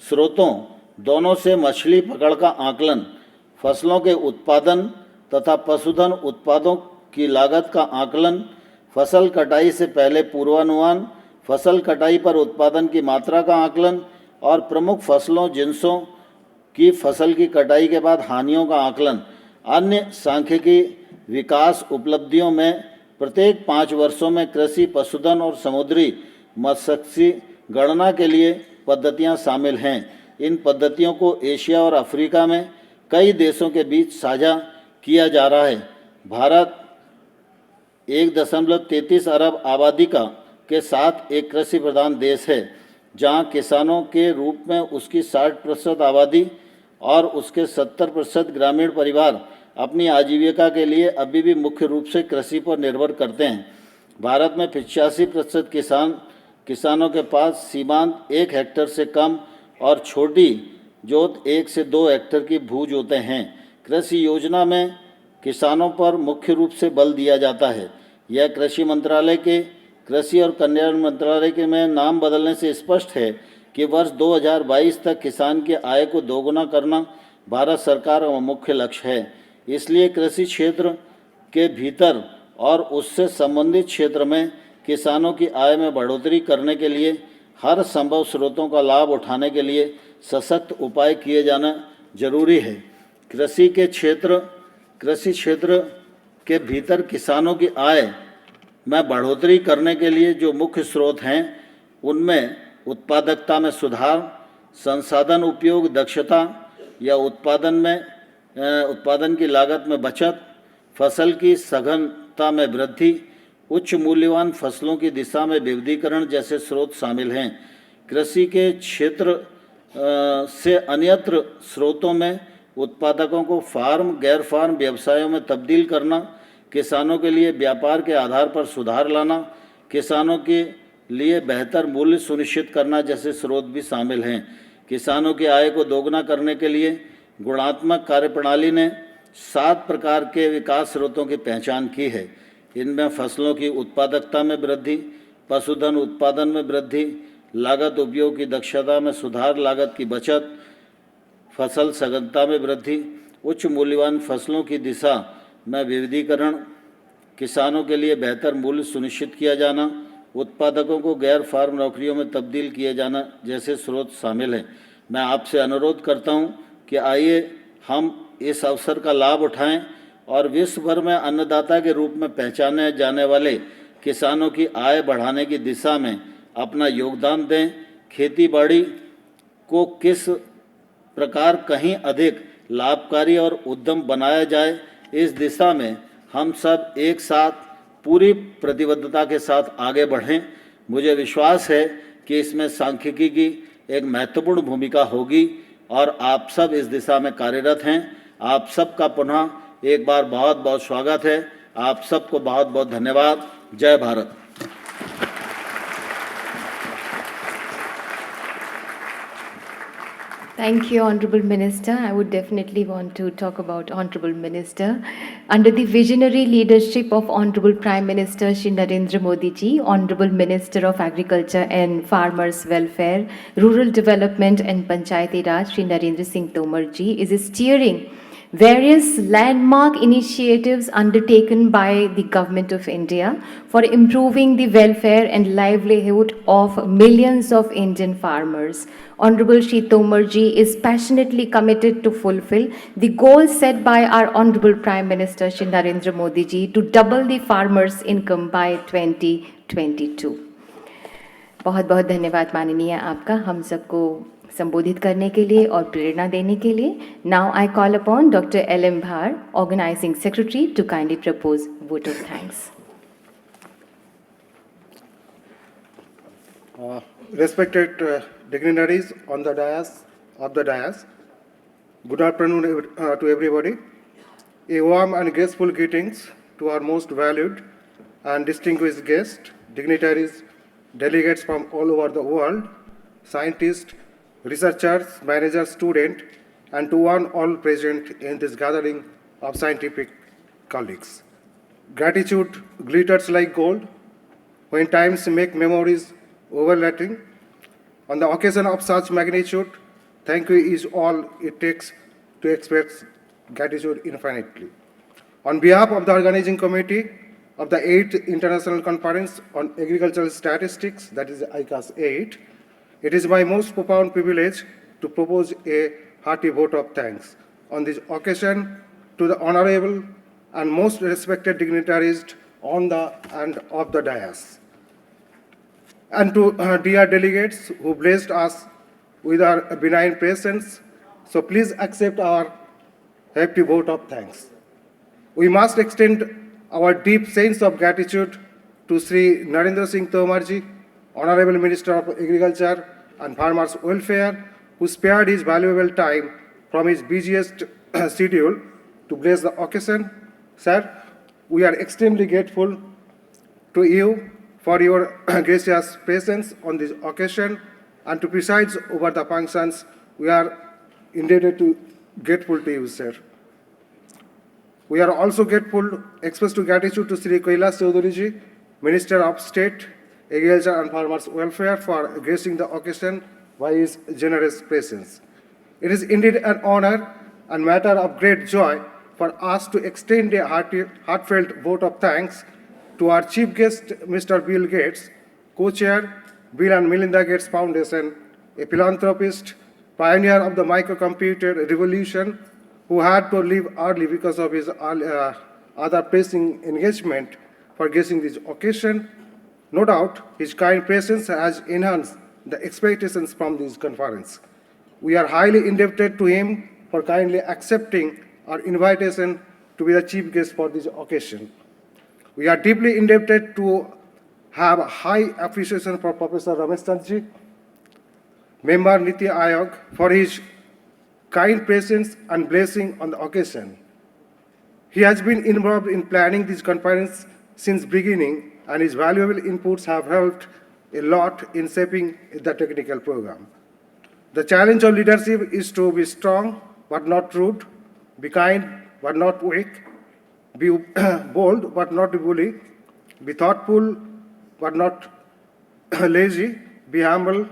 स्रोतों दोनों से मछली पकड़ का आकलन, फसलों के उत्पादन तथा पशुधन उत्पादों की लागत का आकलन, फसल कटाई से पहले पूर्वानुमान, फसल कटाई पर उत्पादन की मात्रा का आकलन और प्रमुख फसलों जिनसों की फसल की कटाई के बाद हानियों का आकलन। अन्य सांख्यिकी विकास उपलब्धियों में प्रत्येक 5 वर्षों में कृषि, पशुधन और समुद्री मत्स्य गणना के लिए पद्धतियां शामिल हैं। इन पद्धतियों को एशिया और अफ्रीका में कई देशों के बीच साझा किया जा रहा है। भारत 1.33 अरब आबादी के साथ एक कृषि प्रधान देश है, जहां किसानों के रूप में उसकी 60% आबादी और उसके 70% ग्रामीण परिवार अपनी आजीविका के लिए अभी भी मुख्य रूप से कृषि पर निर्भर करते हैं। भारत में 85% किसानों के पास सीमांत 1 हेक्टेयर से कम और छोटी जोत 1 से 2 हेक्टेयर की भू जोतें हैं। कृषि योजना में किसानों पर मुख्य रूप से बल दिया जाता है। यह कृषि मंत्रालय के कृषि और कल्याण मंत्रालय के में नाम बदलने से स्पष्ट है कि वर्ष 2022 तक किसान की आय को दोगुना करना भारत सरकार का मुख्य लक्ष्य है। इसलिए कृषि क्षेत्र के भीतर और उससे संबंधित क्षेत्र में किसानों की आय में बढ़ोतरी करने के लिए हर संभव स्रोतों का लाभ उठाने के लिए सशक्त उपाय किए जाना जरूरी है। कृषि क्षेत्र के भीतर किसानों की आय में बढ़ोतरी करने के लिए जो मुख्य स्रोत हैं, उनमें उत्पादकता में सुधार, संसाधन उपयोग दक्षता या उत्पादन की लागत में बचत, फसल की सघनता में वृद्धि, उच्च मूल्यवान फसलों की दिशा में विविधीकरण जैसे स्रोत शामिल हैं। कृषि के क्षेत्र से अन्यत्र स्रोतों में उत्पादकों को फार्म, गैर फार्म व्यवसायों में तब्दील करना, किसानों के लिए व्यापार के आधार पर सुधार लाना, किसानों के लिए बेहतर मूल्य सुनिश्चित करना जैसे स्रोत भी शामिल हैं। किसानों की आय को दोगुना करने के लिए गुणात्मक कार्यप्रणाली ने 7 प्रकार के विकास स्रोतों की पहचान की है। इनमें फसलों की उत्पादकता में वृद्धि, पशुधन उत्पादन में वृद्धि, लागत उपयोग की दक्षता में सुधार, लागत की बचत, फसल सघनता में वृद्धि, उच्च मूल्यवान फसलों की दिशा में विविधीकरण, किसानों के लिए बेहतर मूल्य सुनिश्चित किया जाना, उत्पादकों को गैर फार्म नौकरियों में तब्दील किए जाना जैसे स्रोत शामिल हैं। मैं आपसे अनुरोध करता हूं कि आइए हम इस अवसर का लाभ उठाएं और विश्व भर में अन्नदाता के रूप में पहचाने जाने वाले किसानों की आय बढ़ाने की दिशा में अपना योगदान दें। खेती बाड़ी को किस प्रकार कहीं अधिक लाभकारी और उद्यम बनाया जाए, इस दिशा में हम सब एक साथ पूरी प्रतिबद्धता के साथ आगे बढ़ें। मुझे विश्वास है कि इसमें सांख्यिकी की एक महत्वपूर्ण भूमिका होगी और आप सब इस दिशा में कार्यरत हैं। आप सबका पुनः एक बार बहुत बहुत स्वागत है। आप सबको बहुत बहुत धन्यवाद। जय Bharat. Thank you, Honorable Minister. I would definitely want to talk about Honorable Minister. Under the visionary leadership of Honorable Prime Minister Shri Narendra Modi ji, Honorable Minister of Agriculture and Farmers Welfare, Rural Development and Panchayati Raj Shri Narendra Singh Tomar ji is steering various landmark initiatives undertaken by the Government of India for improving the welfare and livelihood of millions of Indian farmers. Honorable Shri Tomar ji is passionately committed to fulfill the goals set by our Honorable Prime Minister Shri Narendra Modi ji to double the farmers' income by 2022. बहुत बहुत धन्यवाद माननीय आपका हम सबको संबोधित करने के लिए और प्रेरणा देने के लिए। Now I call upon doctor L.M. Bhar, organising secretary, to kindly propose vote of thanks. Respected dignitaries on the dais, good afternoon to everybody. A warm and graceful greetings to our most valued and distinguished guests, dignitaries, delegates from all over the world, scientists, researchers, managers, students, and to one all present in this gathering of scientific colleagues. Gratitude glitters like gold when times make memories overlapping. On the occasion of such magnitude, thank you is all it takes to express gratitude infinitely. On behalf of the organizing committee of the 8th International Conference on Agricultural Statistics, that is ICAS-VIII, it is my most profound privilege to propose a hearty vote of thanks on this occasion to the honorable and most respected dignitaries on the and of the dais, and to dear delegates who blessed us with our benign presence. So please accept our happy vote of thanks. We must extend our deep sense of gratitude to Sri Narendra Singh Tomarji, Honorable Minister of Agriculture and Farmers Welfare, who spared his valuable time from his busiest schedule to bless the occasion. Sir, we are extremely grateful to you for your gracious presence on this occasion and to preside over the functions. We are grateful to you, sir. We are also express to gratitude to Sri Kailash Chaudharyji, Minister of State, Agriculture and Farmers Welfare, for gracing the occasion by his generous presence. It is indeed an honor and matter of great joy for us to extend a heartfelt vote of thanks to our chief guest, Mr. Bill Gates, co-chair, Bill and Melinda Gates Foundation, a philanthropist, pioneer of the microcomputer revolution, who had to leave early because of his other pressing engagement, for gracing this occasion. No doubt, his kind presence has enhanced the expectations from this conference. We are highly indebted to him for kindly accepting our invitation to be the chief guest for this occasion. We are deeply indebted to have high appreciation for Professor Ramesh Chandji, member Niti Aayog, for his kind presence and blessing on the occasion. He has been involved in planning this conference since beginning, and his valuable inputs have helped a lot in shaping the technical program. The challenge of leadership is to be strong but not rude, be kind but not weak, be bold but not bully, be thoughtful but not lazy, be humble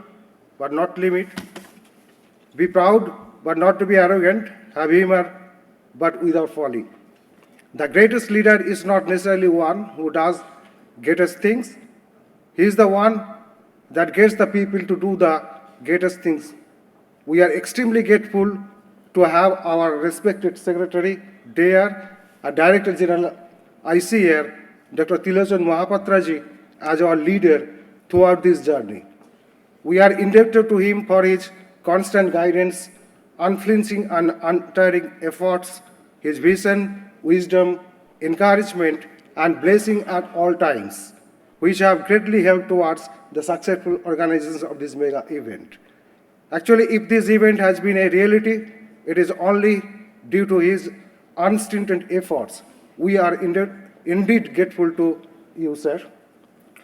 but not limit, be proud but not to be arrogant, have humor but without folly. The greatest leader is not necessarily one who does greatest things. He is the one that gets the people to do the greatest things. We are extremely grateful to have our respected Secretary, DARE, and Director General ICAR, Dr. Tilojan Mahapatraji, as our leader throughout this journey. We are indebted to him for his constant guidance, unflinching and untiring efforts, his vision, wisdom, encouragement, and blessing at all times, which have greatly helped towards the successful organization of this mega event. Actually, if this event has been a reality, it is only due to his unstinted efforts. We are indeed grateful to you, sir.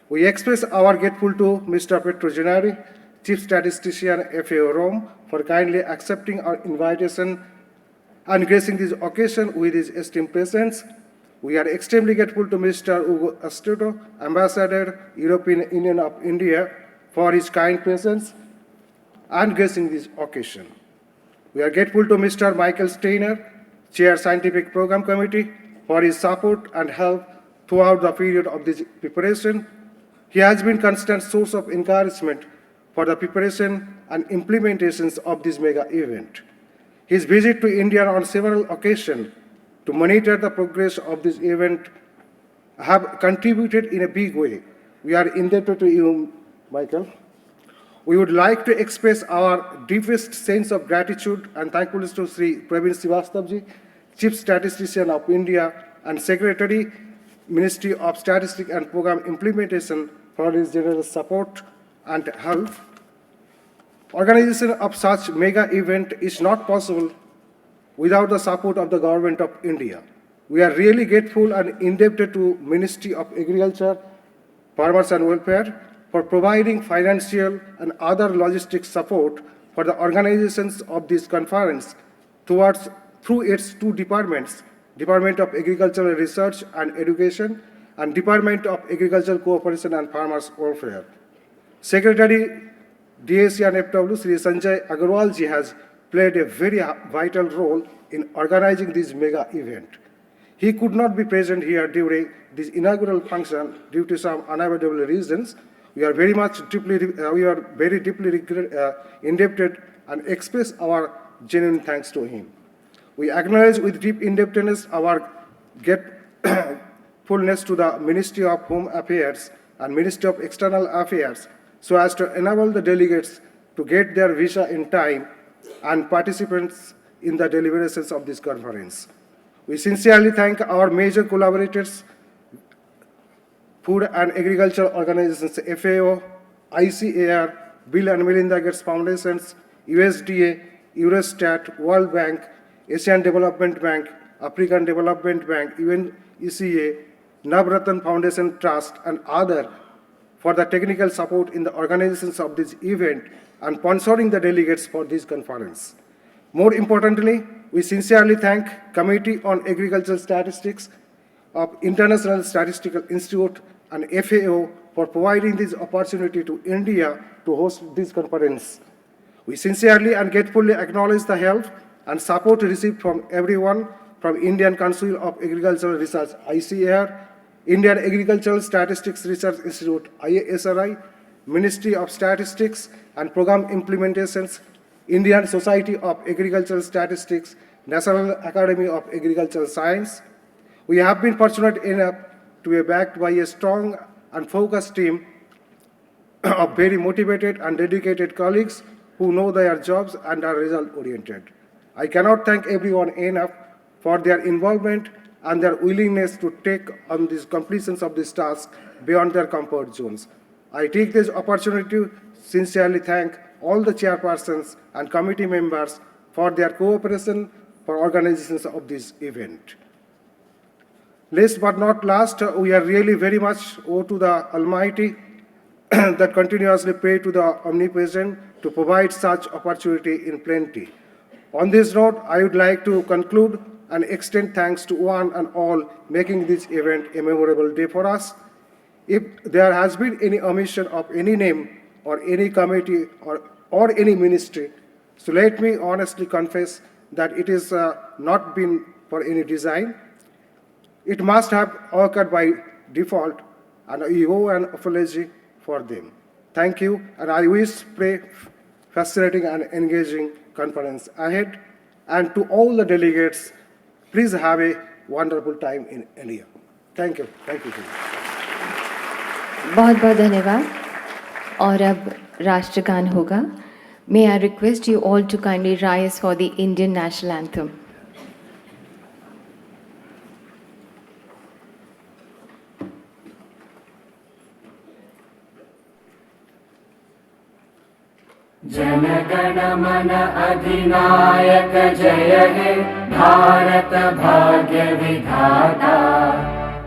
We express our grateful to Mr. Petro Gennari, Chief Statistician, FAO Rome, for kindly accepting our invitation and gracing this occasion with his esteemed presence. We are extremely grateful to Mr. Ugo Astuto, Ambassador, European Union of India, for his kind presence and gracing this occasion. We are grateful to Mr. Michael Steiner, Chair Scientific Program Committee, for his support and help throughout the period of this preparation. He has been a constant source of encouragement for the preparation and implementations of this mega event. His visit to India on several occasions to monitor the progress of this event have contributed in a big way. We are indebted to you, Michael. We would like to express our deepest sense of gratitude and thankfulness to Sri Praveen Srivastavaji, Chief Statistician of India and Secretary, Ministry of Statistics and Program Implementation, for his generous support and help. Organization of such mega event is not possible without the support of the Government of India. We are really grateful and indebted to Ministry of Agriculture, Farmers and Welfare for providing financial and other logistic support for the organizations of this conference through its two departments, Department of Agricultural Research and Education, and Department of Agricultural Cooperation and Farmers Welfare. Secretary DAC and FW Sri Sanjay Agarwal ji has played a very vital role in organizing this mega event. He could not be present here during this inaugural function due to some unavoidable reasons. We are very deeply indebted and express our genuine thanks to him. We acknowledge with deep indebtedness our gratefulness to the Ministry of Home Affairs and Ministry of External Affairs so as to enable the delegates to get their visa in time and participants in the deliberations of this conference. We sincerely thank our major collaborators, Food and Agriculture Organizations, FAO, ICAR, Bill and Melinda Gates Foundations, USDA, Eurostat, World Bank, Asian Development Bank, African Development Bank, UNECA, Navratna Foundation Trust, and others for the technical support in the organizations of this event and sponsoring the delegates for this conference. More importantly, we sincerely thank Committee on Agricultural Statistics of International Statistical Institute and FAO for providing this opportunity to India to host this conference. We sincerely and gratefully acknowledge the help and support received from everyone from Indian Council of Agricultural Research, ICAR, Indian Agricultural Statistics Research Institute, IASRI, Ministry of Statistics and Program Implementations, Indian Society of Agricultural Statistics, National Academy of Agricultural Science. We have been fortunate enough to be backed by a strong and focused team of very motivated and dedicated colleagues who know their jobs and are result-oriented. I cannot thank everyone enough for their involvement and their willingness to take on these completions of this task beyond their comfort zones. I take this opportunity to sincerely thank all the chairpersons and committee members for their cooperation for organizations of this event. Last but not last, we are really very much owed to the Almighty that continuously pray to the Omnipresent to provide such opportunity in plenty. On this note, I would like to conclude and extend thanks to one and all making this event a memorable day for us. If there has been any omission of any name or any committee or any ministry, so let me honestly confess that it is not been for any design. It must have occurred by default, and I owe an apology for them. Thank you, and I wish pray fascinating and engaging conference ahead. And to all the delegates, please have a wonderful time in India. Thank you. Thank you. बहुत बहुत धन्यवाद. और अब राष्ट्रगान होगा. May I request you all to kindly rise for the Indian National Anthem. जनगण मन अधिनायक जय हे भारत भाग्य विधाता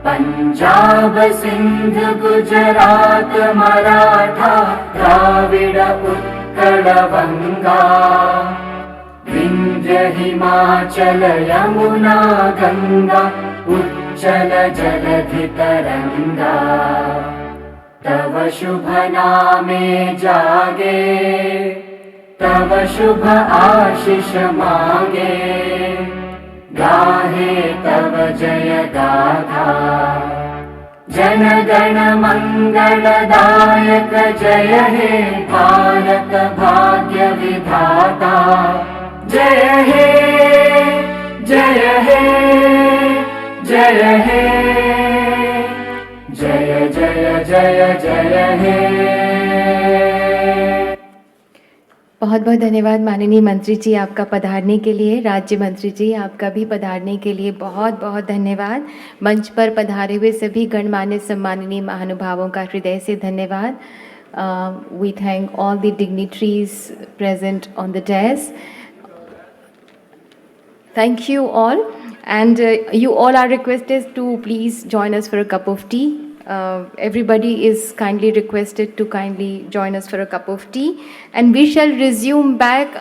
पंजाब सिंध गुजरात मराठा द्राविड़ उत्कल बंगा विंध्य हिमाचल यमुना गंगा उच्चल जलधि तरंगा तव शुभ नामे जागे तव शुभ आशीष मांगे गाहे तव जय गाथा जन गण मंगलदायक जय हे भारत भाग्य विधाता जय हे जय हे जय हे जय जय जय जय हे. बहुत बहुत धन्यवाद माननीय मंत्री जी आपका पधारने के लिए. राज्य मंत्री जी आपका भी पधारने के लिए बहुत बहुत धन्यवाद. मंच पर पधारे हुए सभी गणमान्य सम्माननीय महानुभावों का हृदय से धन्यवाद. We thank all the dignitaries present on the dais. Thank you all, and you all are requested to please join us for a cup of tea. Everybody is kindly requested to kindly join us for a cup of tea, and we shall resume back